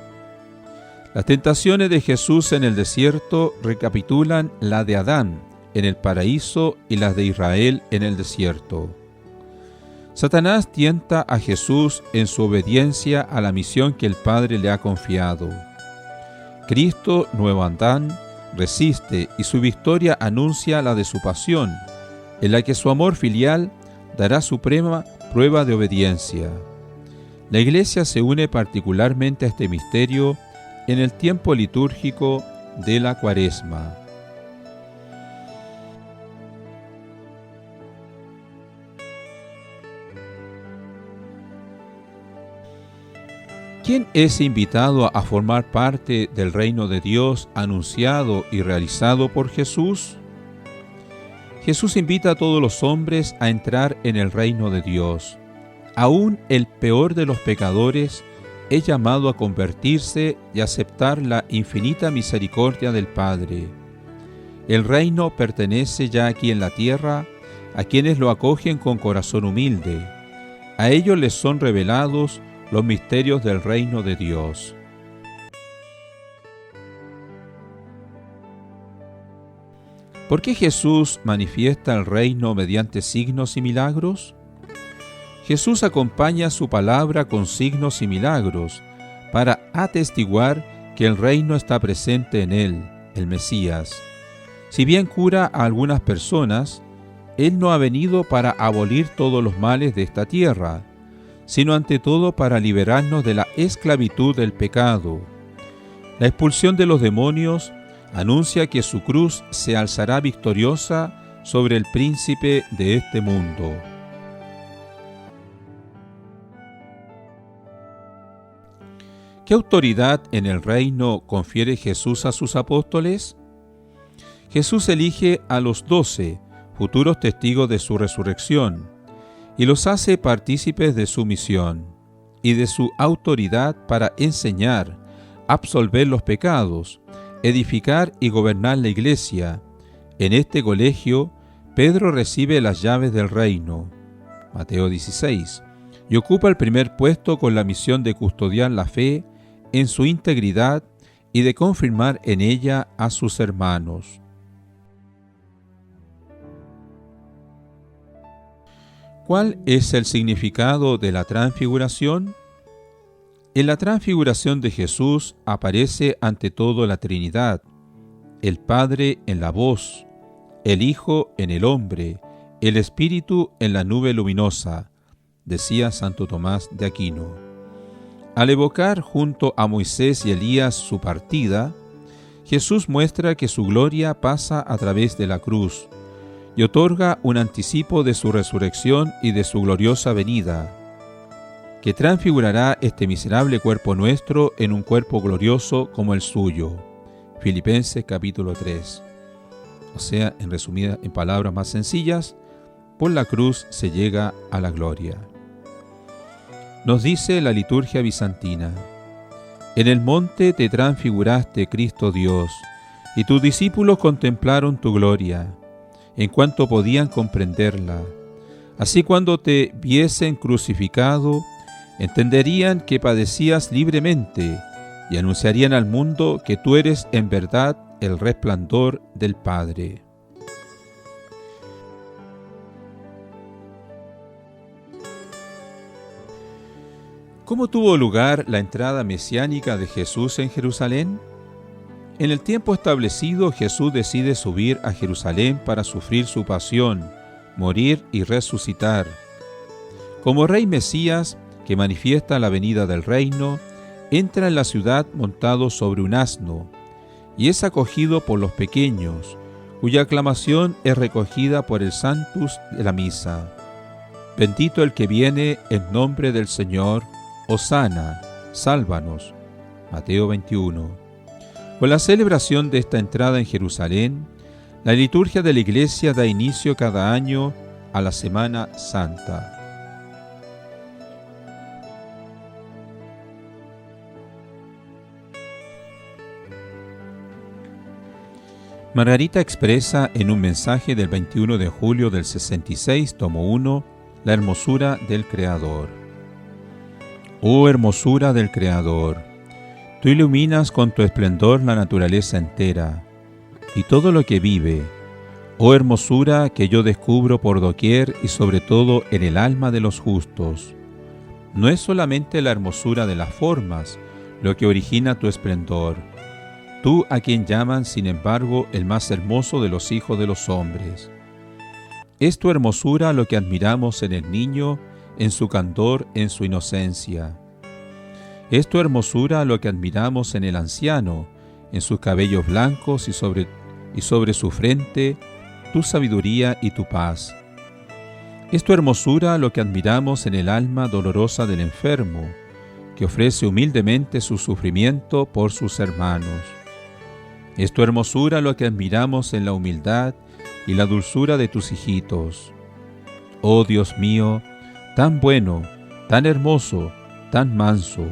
Las tentaciones de Jesús en el desierto recapitulan la de Adán en el paraíso y las de Israel en el desierto. Satanás tienta a Jesús en su obediencia a la misión que el Padre le ha confiado. Cristo, nuevo Adán, resiste y su victoria anuncia la de su pasión, en la que su amor filial dará suprema prueba de obediencia. La Iglesia se une particularmente a este misterio en el tiempo litúrgico de la Cuaresma. ¿Quién es invitado a formar parte del reino de Dios anunciado y realizado por Jesús? Jesús invita a todos los hombres a entrar en el reino de Dios. Aún el peor de los pecadores es llamado a convertirse y aceptar la infinita misericordia del Padre. El reino pertenece ya aquí en la tierra a quienes lo acogen con corazón humilde. A ellos les son revelados los misterios del reino de Dios. ¿Por qué Jesús manifiesta el reino mediante signos y milagros? Jesús acompaña su palabra con signos y milagros para atestiguar que el reino está presente en él, el Mesías. Si bien cura a algunas personas, Él no ha venido para abolir todos los males de esta tierra, sino ante todo para liberarnos de la esclavitud del pecado. La expulsión de los demonios anuncia que su cruz se alzará victoriosa sobre el príncipe de este mundo. ¿Qué autoridad en el reino confiere Jesús a sus apóstoles? Jesús elige a los 12, futuros testigos de su resurrección, y los hace partícipes de su misión y de su autoridad para enseñar, absolver los pecados, edificar y gobernar la iglesia. En este colegio, Pedro recibe las llaves del reino, Mateo 16, y ocupa el primer puesto con la misión de custodiar la fe en su integridad y de confirmar en ella a sus hermanos. ¿Cuál es el significado de la transfiguración? En la transfiguración de Jesús aparece ante todo la Trinidad, el Padre en la voz, el Hijo en el hombre, el Espíritu en la nube luminosa, decía Santo Tomás de Aquino. Al evocar junto a Moisés y Elías su partida, Jesús muestra que su gloria pasa a través de la cruz, y otorga un anticipo de su resurrección y de su gloriosa venida, que transfigurará este miserable cuerpo nuestro en un cuerpo glorioso como el suyo. Filipenses capítulo 3. O sea, en palabras más sencillas, por la cruz se llega a la gloria. Nos dice la liturgia bizantina: en el monte te transfiguraste, Cristo Dios, y tus discípulos contemplaron tu gloria, en cuanto podían comprenderla. Así cuando te viesen crucificado, entenderían que padecías libremente y anunciarían al mundo que tú eres en verdad el resplandor del Padre. ¿Cómo tuvo lugar la entrada mesiánica de Jesús en Jerusalén? En el tiempo establecido, Jesús decide subir a Jerusalén para sufrir su pasión, morir y resucitar. Como Rey Mesías, que manifiesta la venida del reino, entra en la ciudad montado sobre un asno, y es acogido por los pequeños, cuya aclamación es recogida por el Sanctus de la misa. Bendito el que viene en nombre del Señor, Hosana, sálvanos. Mateo 21. Con la celebración de esta entrada en Jerusalén, la liturgia de la Iglesia da inicio cada año a la Semana Santa. Margarita expresa en un mensaje del 21 de julio del 66, tomo 1, la hermosura del Creador. Oh hermosura del Creador, tú iluminas con tu esplendor la naturaleza entera y todo lo que vive. Oh hermosura que yo descubro por doquier y sobre todo en el alma de los justos. No es solamente la hermosura de las formas lo que origina tu esplendor, tú a quien llaman sin embargo el más hermoso de los hijos de los hombres. Es tu hermosura lo que admiramos en el niño, en su candor, en su inocencia. Es tu hermosura lo que admiramos en el anciano, en sus cabellos blancos y sobre su frente, tu sabiduría y tu paz. Es tu hermosura lo que admiramos en el alma dolorosa del enfermo, que ofrece humildemente su sufrimiento por sus hermanos. Es tu hermosura lo que admiramos en la humildad y la dulzura de tus hijitos. Oh Dios mío, tan bueno, tan hermoso, tan manso.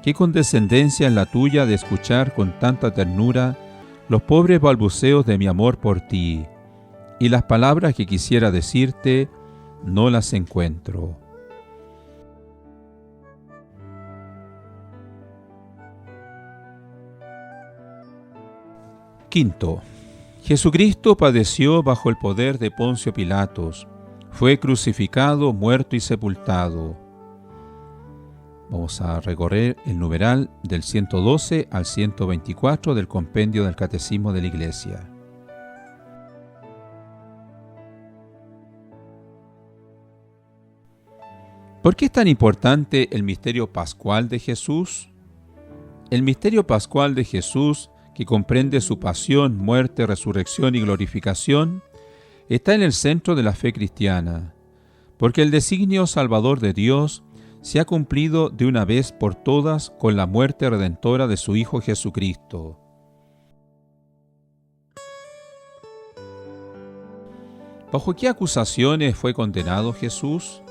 Qué condescendencia en la tuya de escuchar con tanta ternura los pobres balbuceos de mi amor por ti, y las palabras que quisiera decirte no las encuentro. Quinto, Jesucristo padeció bajo el poder de Poncio Pilatos, fue crucificado, muerto y sepultado. Vamos a recorrer el numeral del 112 al 124 del compendio del Catecismo de la Iglesia. ¿Por qué es tan importante el misterio pascual de Jesús? El misterio pascual de Jesús, que comprende su pasión, muerte, resurrección y glorificación, está en el centro de la fe cristiana, porque el designio salvador de Dios se ha cumplido de una vez por todas con la muerte redentora de su Hijo Jesucristo. ¿Bajo qué acusaciones fue condenado Jesús?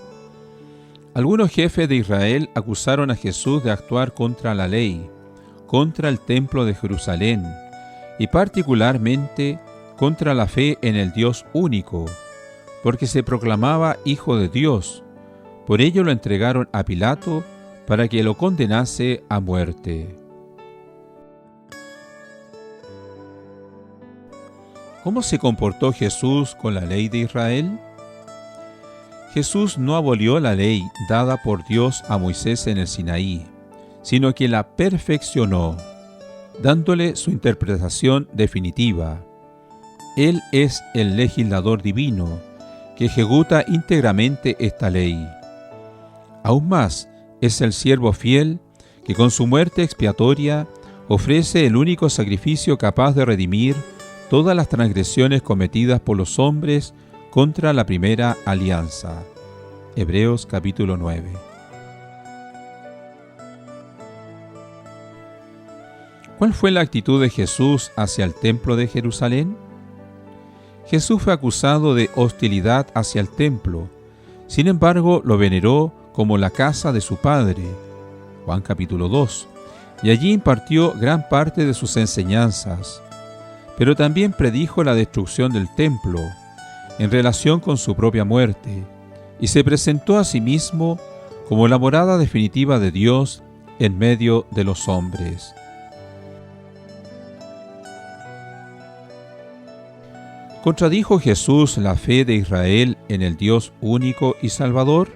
Algunos jefes de Israel acusaron a Jesús de actuar contra la ley, contra el templo de Jerusalén y particularmente contra la fe en el Dios único, porque se proclamaba Hijo de Dios. Por ello lo entregaron a Pilato para que lo condenase a muerte. ¿Cómo se comportó Jesús con la ley de Israel? Jesús no abolió la ley dada por Dios a Moisés en el Sinaí, sino que la perfeccionó, dándole su interpretación definitiva. Él es el legislador divino, que ejecuta íntegramente esta ley. Aún más, es el siervo fiel, que con su muerte expiatoria ofrece el único sacrificio capaz de redimir todas las transgresiones cometidas por los hombres contra la primera alianza. Hebreos capítulo 9. ¿Cuál fue la actitud de Jesús hacia el templo de Jerusalén? Jesús fue acusado de hostilidad hacia el templo, sin embargo lo veneró como la casa de su Padre. Juan capítulo 2. Y allí impartió gran parte de sus enseñanzas, pero también predijo la destrucción del templo en relación con su propia muerte, y se presentó a sí mismo como la morada definitiva de Dios en medio de los hombres. ¿Contradijo Jesús la fe de Israel en el Dios único y Salvador?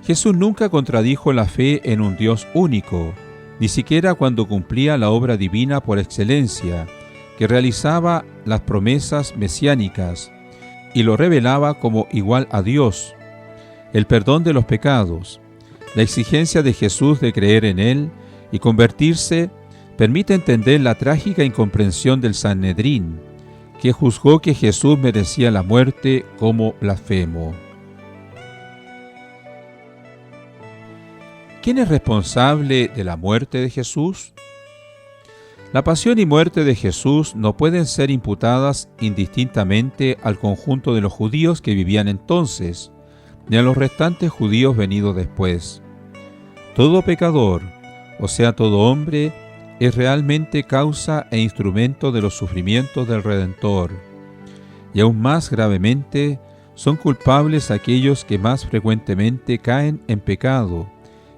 Jesús nunca contradijo la fe en un Dios único, ni siquiera cuando cumplía la obra divina por excelencia, que realizaba las promesas mesiánicas y lo revelaba como igual a Dios, el perdón de los pecados. La exigencia de Jesús de creer en Él y convertirse permite entender la trágica incomprensión del Sanedrín, que juzgó que Jesús merecía la muerte como blasfemo. ¿Quién es responsable de la muerte de Jesús? La pasión y muerte de Jesús no pueden ser imputadas indistintamente al conjunto de los judíos que vivían entonces, ni a los restantes judíos venidos después. Todo pecador, o sea, todo hombre, es realmente causa e instrumento de los sufrimientos del Redentor. Y aún más gravemente, son culpables aquellos que más frecuentemente caen en pecado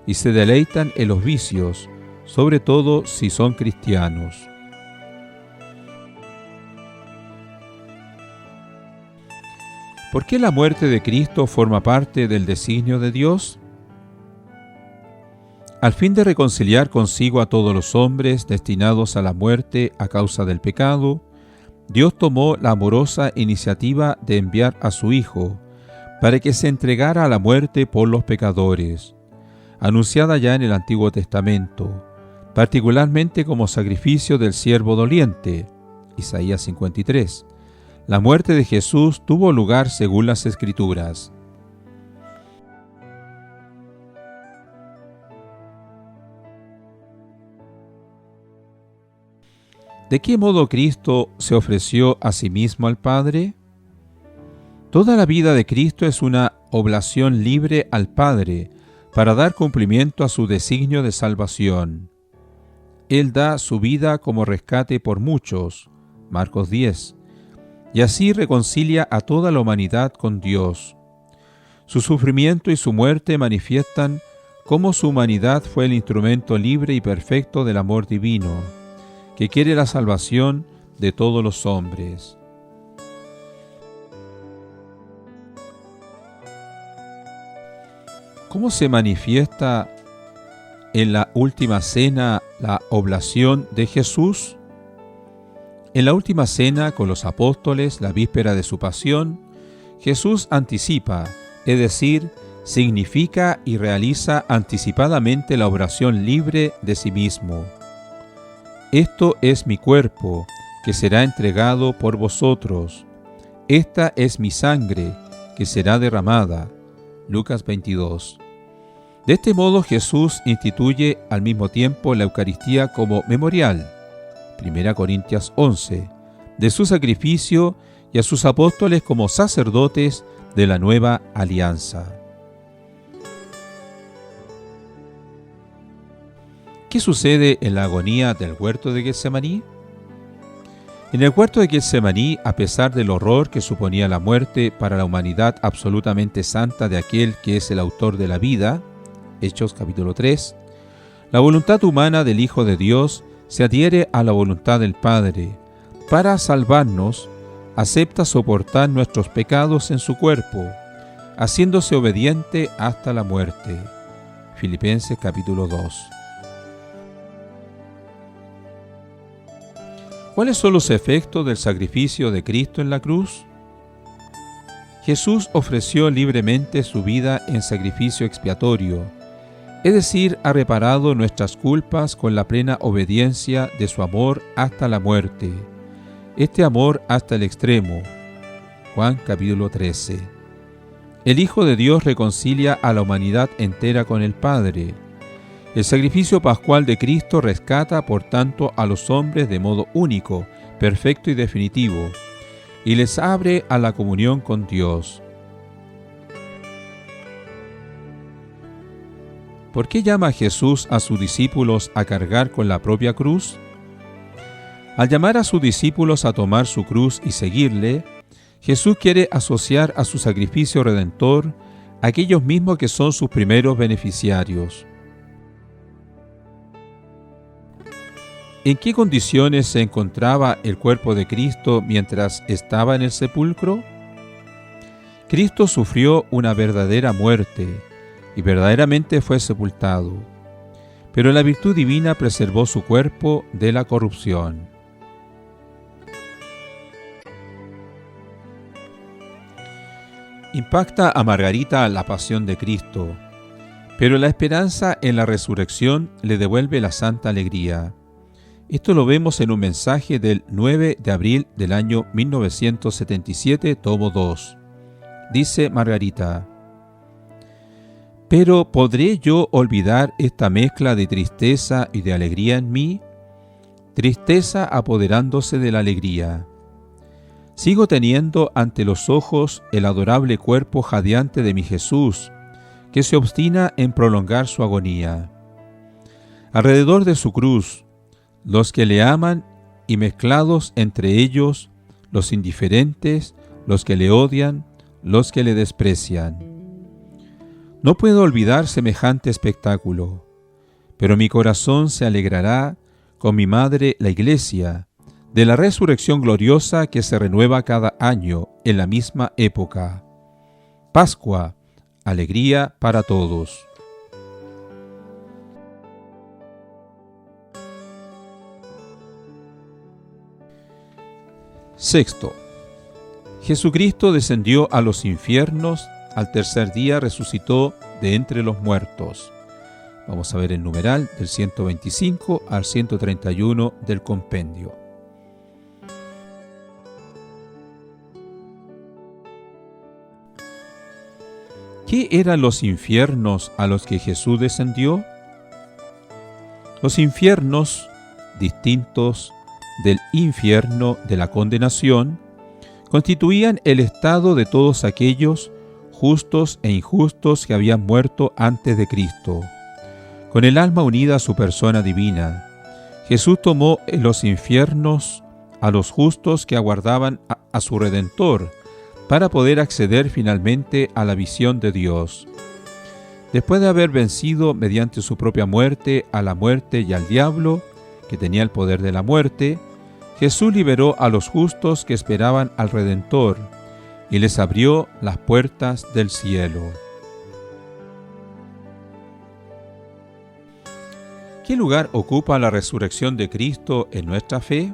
y se deleitan en los vicios, sobre todo si son cristianos. ¿Por qué la muerte de Cristo forma parte del designio de Dios? Al fin de reconciliar consigo a todos los hombres destinados a la muerte a causa del pecado, Dios tomó la amorosa iniciativa de enviar a su Hijo para que se entregara a la muerte por los pecadores, anunciada ya en el Antiguo Testamento, particularmente como sacrificio del siervo doliente, Isaías 53. La muerte de Jesús tuvo lugar según las Escrituras. ¿De qué modo Cristo se ofreció a sí mismo al Padre? Toda la vida de Cristo es una oblación libre al Padre para dar cumplimiento a su designio de salvación. Él da su vida como rescate por muchos, Marcos 10, y así reconcilia a toda la humanidad con Dios. Su sufrimiento y su muerte manifiestan cómo su humanidad fue el instrumento libre y perfecto del amor divino, que quiere la salvación de todos los hombres. ¿Cómo se manifiesta en la última cena la oblación de Jesús? En la última cena con los apóstoles, la víspera de su pasión, Jesús anticipa, es decir, significa y realiza anticipadamente la oración libre de sí mismo. Esto es mi cuerpo, que será entregado por vosotros. Esta es mi sangre, que será derramada. Lucas 22. De este modo Jesús instituye al mismo tiempo la Eucaristía como memorial, 1 Corintios 11, de su sacrificio y a sus apóstoles como sacerdotes de la nueva alianza. ¿Qué sucede en la agonía del huerto de Getsemaní? En el huerto de Getsemaní, a pesar del horror que suponía la muerte para la humanidad absolutamente santa de aquel que es el autor de la vida, Hechos capítulo 3, la voluntad humana del Hijo de Dios se adhiere a la voluntad del Padre. Para salvarnos, acepta soportar nuestros pecados en su cuerpo, haciéndose obediente hasta la muerte. Filipenses capítulo 2. ¿Cuáles son los efectos del sacrificio de Cristo en la cruz? Jesús ofreció libremente su vida en sacrificio expiatorio, es decir, ha reparado nuestras culpas con la plena obediencia de su amor hasta la muerte, este amor hasta el extremo. Juan capítulo 13. El Hijo de Dios reconcilia a la humanidad entera con el Padre. El sacrificio pascual de Cristo rescata, por tanto, a los hombres de modo único, perfecto y definitivo, y les abre a la comunión con Dios. ¿Por qué llama Jesús a sus discípulos a cargar con la propia cruz? Al llamar a sus discípulos a tomar su cruz y seguirle, Jesús quiere asociar a su sacrificio redentor a aquellos mismos que son sus primeros beneficiarios. ¿En qué condiciones se encontraba el cuerpo de Cristo mientras estaba en el sepulcro? Cristo sufrió una verdadera muerte y verdaderamente fue sepultado, pero la virtud divina preservó su cuerpo de la corrupción. Impacta a Margarita la pasión de Cristo, pero la esperanza en la resurrección le devuelve la santa alegría. Esto lo vemos en un mensaje del 9 de abril del año 1977, tomo 2. Dice Margarita: ¿pero podré yo olvidar esta mezcla de tristeza y de alegría en mí? Tristeza apoderándose de la alegría. Sigo teniendo ante los ojos el adorable cuerpo jadeante de mi Jesús, que se obstina en prolongar su agonía. Alrededor de su cruz, los que le aman y mezclados entre ellos, los indiferentes, los que le odian, los que le desprecian. No puedo olvidar semejante espectáculo, pero mi corazón se alegrará con mi madre la Iglesia, de la resurrección gloriosa que se renueva cada año en la misma época. Pascua, alegría para todos. Sexto, Jesucristo descendió a los infiernos, al tercer día resucitó de entre los muertos. Vamos a ver el numeral del 125 al 131 del compendio. ¿Qué eran los infiernos a los que Jesús descendió? Los infiernos, distintos del infierno de la condenación, constituían el estado de todos aquellos justos e injustos que habían muerto antes de Cristo. Con el alma unida a su persona divina, Jesús tomó en los infiernos a los justos que aguardaban a su Redentor, para poder acceder finalmente a la visión de Dios. Después de haber vencido mediante su propia muerte a la muerte y al diablo, que tenía el poder de la muerte, Jesús liberó a los justos que esperaban al Redentor y les abrió las puertas del cielo. ¿Qué lugar ocupa la resurrección de Cristo en nuestra fe?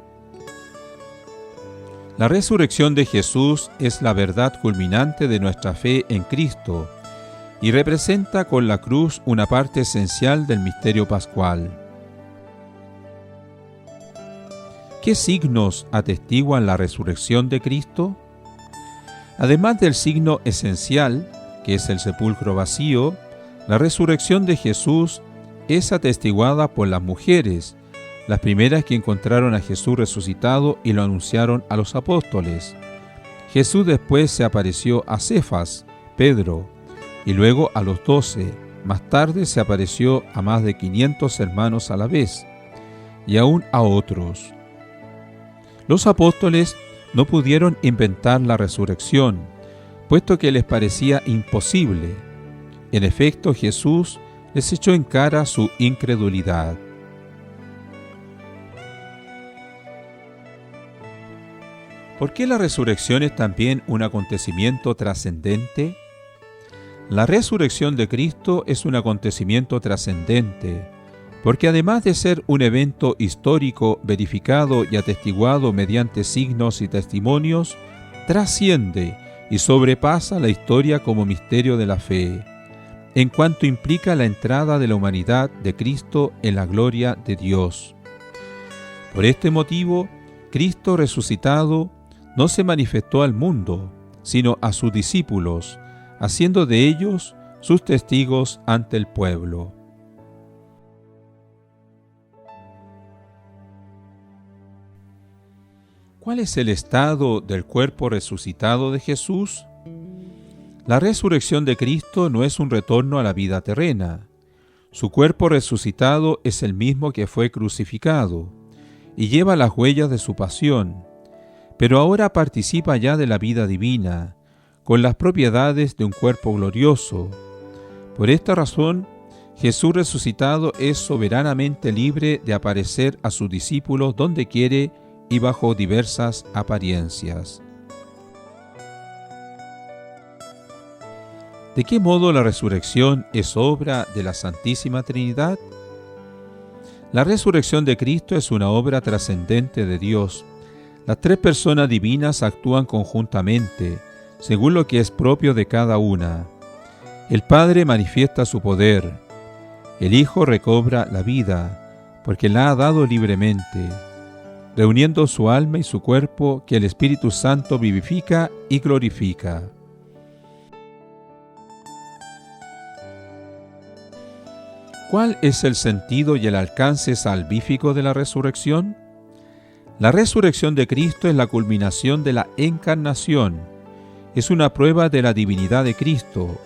La resurrección de Jesús es la verdad culminante de nuestra fe en Cristo y representa con la cruz una parte esencial del misterio pascual. ¿Qué signos atestiguan la resurrección de Cristo? Además del signo esencial, que es el sepulcro vacío, la resurrección de Jesús es atestiguada por las mujeres, las primeras que encontraron a Jesús resucitado y lo anunciaron a los apóstoles. Jesús después se apareció a Cefas, Pedro, y luego a los 12. Más tarde se apareció a más de 500 hermanos a la vez, y aún a otros. Los apóstoles no pudieron inventar la resurrección, puesto que les parecía imposible. En efecto, Jesús les echó en cara su incredulidad. ¿Por qué la resurrección es también un acontecimiento trascendente? La resurrección de Cristo es un acontecimiento trascendente, porque además de ser un evento histórico verificado y atestiguado mediante signos y testimonios, trasciende y sobrepasa la historia como misterio de la fe, en cuanto implica la entrada de la humanidad de Cristo en la gloria de Dios. Por este motivo, Cristo resucitado no se manifestó al mundo, sino a sus discípulos, haciendo de ellos sus testigos ante el pueblo. ¿Cuál es el estado del cuerpo resucitado de Jesús? La resurrección de Cristo no es un retorno a la vida terrena. Su cuerpo resucitado es el mismo que fue crucificado y lleva las huellas de su pasión, pero ahora participa ya de la vida divina, con las propiedades de un cuerpo glorioso. Por esta razón, Jesús resucitado es soberanamente libre de aparecer a sus discípulos donde quiere y bajo diversas apariencias. ¿De qué modo la resurrección es obra de la Santísima Trinidad? La resurrección de Cristo es una obra trascendente de Dios. Las tres personas divinas actúan conjuntamente, según lo que es propio de cada una. El Padre manifiesta su poder. El Hijo recobra la vida, porque la ha dado libremente, reuniendo su alma y su cuerpo que el Espíritu Santo vivifica y glorifica. ¿Cuál es el sentido y el alcance salvífico de la resurrección? La resurrección de Cristo es la culminación de la encarnación. Es una prueba de la divinidad de Cristo.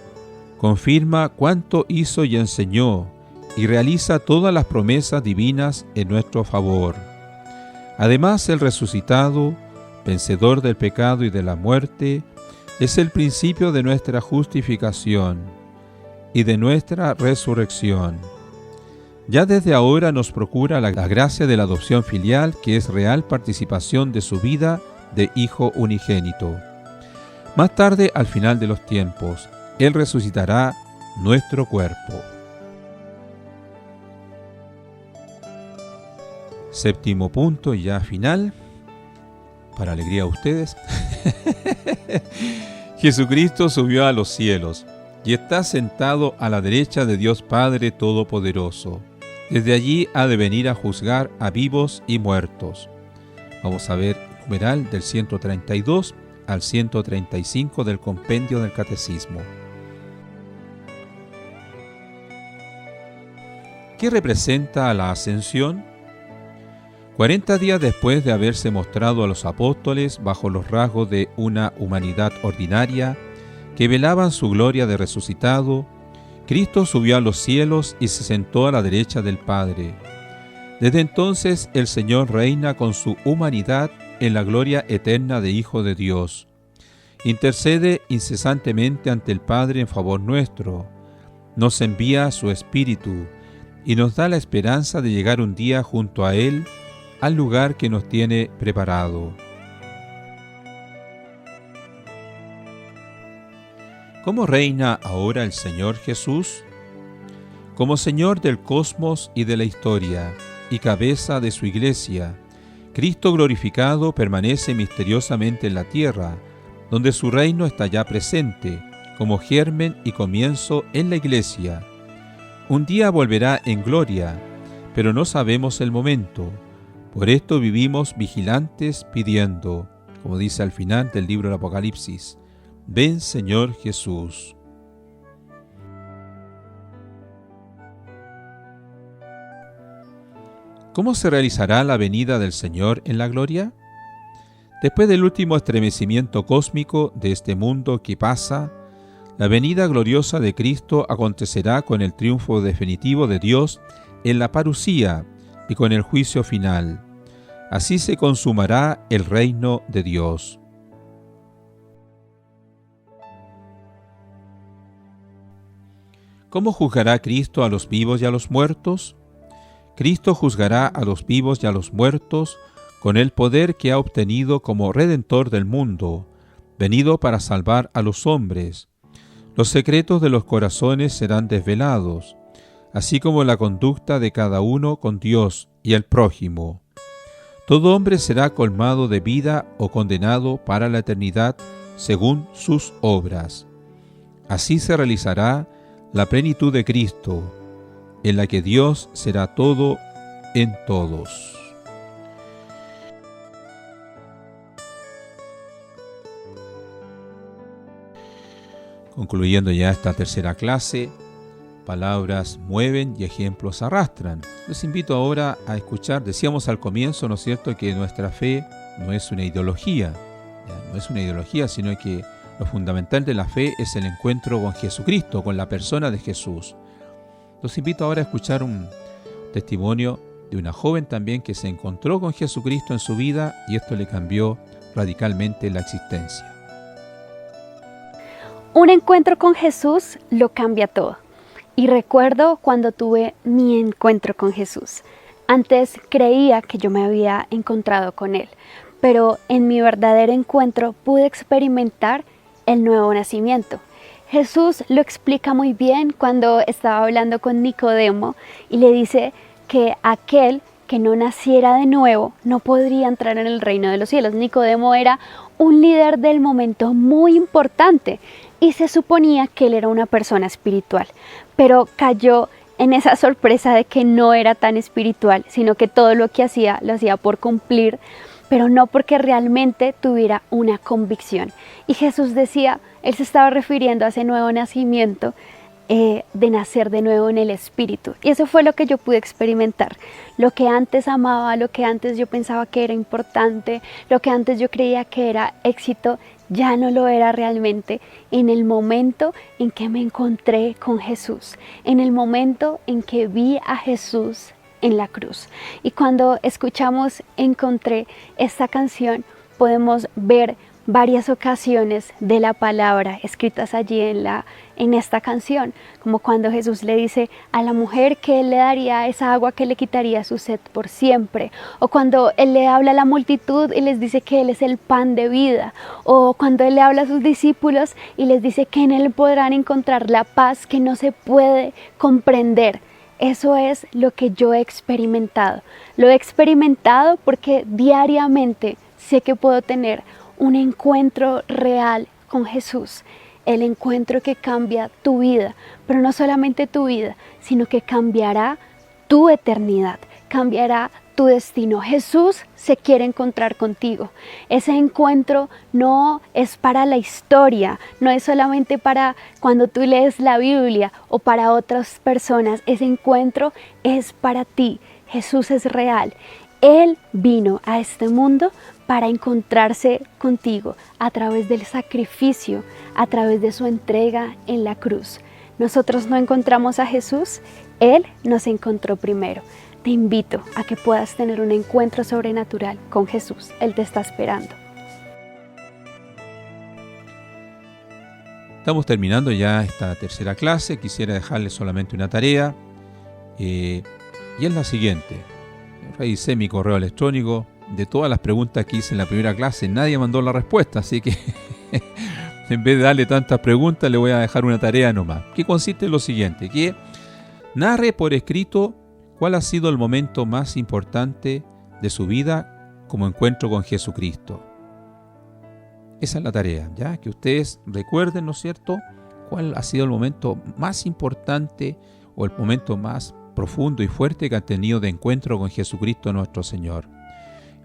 Confirma cuánto hizo y enseñó, y realiza todas las promesas divinas en nuestro favor. Además, el resucitado, vencedor del pecado y de la muerte, es el principio de nuestra justificación y de nuestra resurrección. Ya desde ahora nos procura la gracia de la adopción filial, que es real participación de su vida de Hijo unigénito. Más tarde, al final de los tiempos, Él resucitará nuestro cuerpo. Séptimo punto, ya final, para alegría de ustedes. Jesucristo subió a los cielos y está sentado a la derecha de Dios Padre Todopoderoso. Desde allí ha de venir a juzgar a vivos y muertos. Vamos a ver el numeral del 132 al 135 del compendio del Catecismo. ¿Qué representa la ascensión? 40 días después de haberse mostrado a los apóstoles bajo los rasgos de una humanidad ordinaria que velaban su gloria de resucitado, Cristo subió a los cielos y se sentó a la derecha del Padre. Desde entonces el Señor reina con su humanidad en la gloria eterna de Hijo de Dios. Intercede incesantemente ante el Padre en favor nuestro. Nos envía su Espíritu y nos da la esperanza de llegar un día junto a Él al lugar que nos tiene preparado. ¿Cómo reina ahora el Señor Jesús? Como Señor del cosmos y de la historia, y cabeza de su iglesia, Cristo glorificado permanece misteriosamente en la tierra, donde su reino está ya presente, como germen y comienzo en la iglesia. Un día volverá en gloria, pero no sabemos el momento. Por esto vivimos vigilantes pidiendo, como dice al final del libro del Apocalipsis, ven Señor Jesús. ¿Cómo se realizará la venida del Señor en la gloria? Después del último estremecimiento cósmico de este mundo que pasa, la venida gloriosa de Cristo acontecerá con el triunfo definitivo de Dios en la parusía y con el juicio final. Así se consumará el reino de Dios. ¿Cómo juzgará Cristo a los vivos y a los muertos? Cristo juzgará a los vivos y a los muertos con el poder que ha obtenido como Redentor del mundo, venido para salvar a los hombres. Los secretos de los corazones serán desvelados, así como la conducta de cada uno con Dios y el prójimo. Todo hombre será colmado de vida o condenado para la eternidad según sus obras. Así se realizará la plenitud de Cristo, en la que Dios será todo en todos. Concluyendo ya esta tercera clase, palabras mueven y ejemplos arrastran. Les invito ahora a escuchar, decíamos al comienzo, ¿no es cierto?, que nuestra fe no es una ideología, no es una ideología, sino que lo fundamental de la fe es el encuentro con Jesucristo, con la persona de Jesús. Los invito ahora a escuchar un testimonio de una joven también que se encontró con Jesucristo en su vida y esto le cambió radicalmente la existencia. Un encuentro con Jesús lo cambia todo. Y recuerdo cuando tuve mi encuentro con Jesús. Antes creía que yo me había encontrado con Él, pero en mi verdadero encuentro pude experimentar el nuevo nacimiento. Jesús lo explica muy bien cuando estaba hablando con Nicodemo y le dice que aquel que no naciera de nuevo no podría entrar en el reino de los cielos. Nicodemo era un líder del momento muy importante y se suponía que él era una persona espiritual, pero cayó en esa sorpresa de que no era tan espiritual, sino que todo lo que hacía lo hacía por cumplir, pero no porque realmente tuviera una convicción. Y Jesús decía, él se estaba refiriendo a ese nuevo nacimiento, de nacer de nuevo en el Espíritu. Y eso fue lo que yo pude experimentar. Lo que antes amaba, lo que antes yo pensaba que era importante, lo que antes yo creía que era éxito, ya no lo era realmente en el momento en que me encontré con Jesús, en el momento en que vi a Jesús en la cruz. Y cuando escuchamos Encontré esta canción, podemos ver varias ocasiones de la palabra escritas allí en esta canción, como cuando Jesús le dice a la mujer que Él le daría esa agua que le quitaría su sed por siempre, o cuando Él le habla a la multitud y les dice que Él es el pan de vida, o cuando Él le habla a sus discípulos y les dice que en Él podrán encontrar la paz que no se puede comprender. Eso es lo que yo he experimentado. Lo he experimentado porque diariamente sé que puedo tener un encuentro real con Jesús, el encuentro que cambia tu vida, pero no solamente tu vida, sino que cambiará tu eternidad, cambiará tu destino. Jesús se quiere encontrar contigo. Ese encuentro no es para la historia, no es solamente para cuando tú lees la Biblia o para otras personas. Ese encuentro es para ti. Jesús es real. Él vino a este mundo para encontrarse contigo a través del sacrificio, a través de su entrega en la cruz. Nosotros no encontramos a Jesús, Él nos encontró primero. Te invito a que puedas tener un encuentro sobrenatural con Jesús. Él te está esperando. Estamos terminando ya esta tercera clase. Quisiera dejarles solamente una tarea y es la siguiente. revisé mi correo electrónico. De todas las preguntas que hice en la primera clase, nadie mandó la respuesta, así que en vez de darle tantas preguntas, le voy a dejar una tarea nomás, que consiste en lo siguiente, que narre por escrito cuál ha sido el momento más importante de su vida como encuentro con Jesucristo. Esa es la tarea, ¿ya? Que ustedes recuerden, ¿no es cierto?, cuál ha sido el momento más importante o el momento más profundo y fuerte que han tenido de encuentro con Jesucristo nuestro Señor.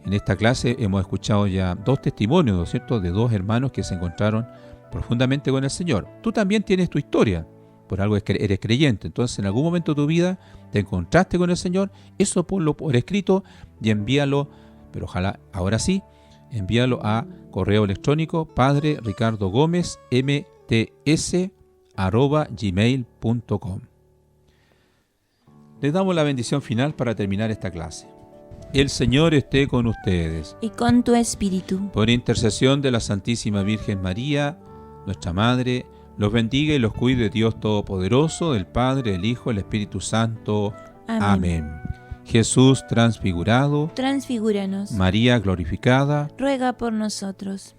En esta clase hemos escuchado ya 2 testimonios, ¿no es cierto?, de 2 hermanos que se encontraron profundamente con el Señor. Tú también tienes tu historia, por algo eres creyente, entonces en algún momento de tu vida te encontraste con el Señor, eso ponlo por escrito y envíalo, pero ojalá ahora sí, envíalo a correo electrónico padrericardogomez@gmail.com. Les damos la bendición final para terminar esta clase. El Señor esté con ustedes. Y con tu espíritu. Por intercesión de la Santísima Virgen María, nuestra Madre, los bendiga y los cuide Dios Todopoderoso, el Padre, el Hijo, el Espíritu Santo. Amén. Jesús transfigurado, transfigúranos. María glorificada, ruega por nosotros.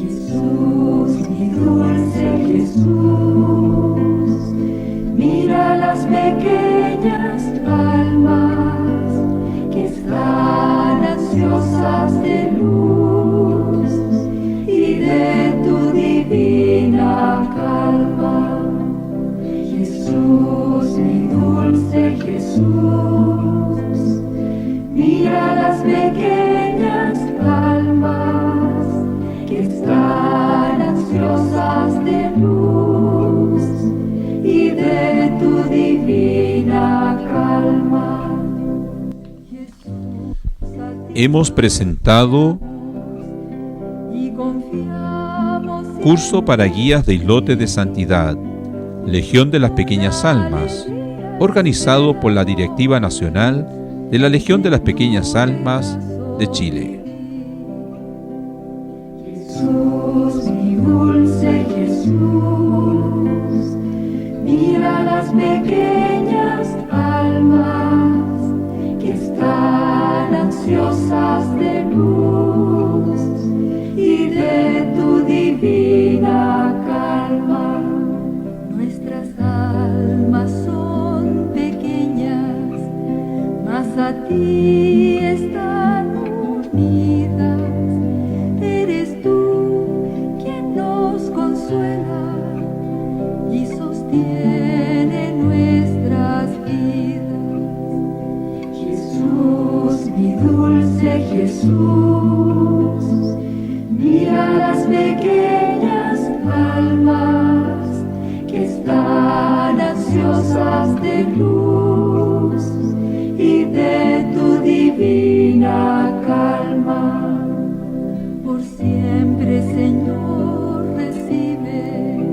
Jesús, mi dulce Jesús, mira las pequeñas almas que están ansiosas de luz y de tu divina calma. Jesús, mi dulce Jesús, mira las pequeñas almas que están ansiosas de luz y de tu divina calma. hemos presentado Y confiamos Curso para Guías de Islotes de Santidad, Legión de las Pequeñas Almas, organizado por la Directiva Nacional de la Legión de las Pequeñas Almas de Chile. Jesús, mi dulce Jesús, mira las pequeñas almas que están ansiosas de luz y de tu divina calma. Nuestras almas son pequeñas, mas a ti están unidas. Eres tú quien nos consuela y sostiene nuestras vidas. Jesús, mi dulce Jesús, mira las pequeñas almas que están ansiosas de luz y de tu divina calma. Por siempre, Señor, recibe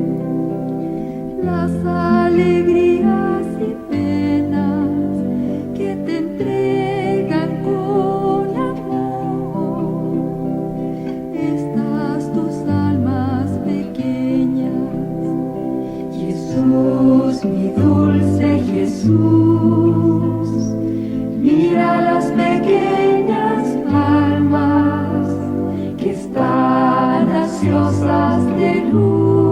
las alegrías y penas que te entregan con amor. Estas tus almas pequeñas, Jesús, mi dulce Jesús, mira las pequeñas almas que están ansiosas de luz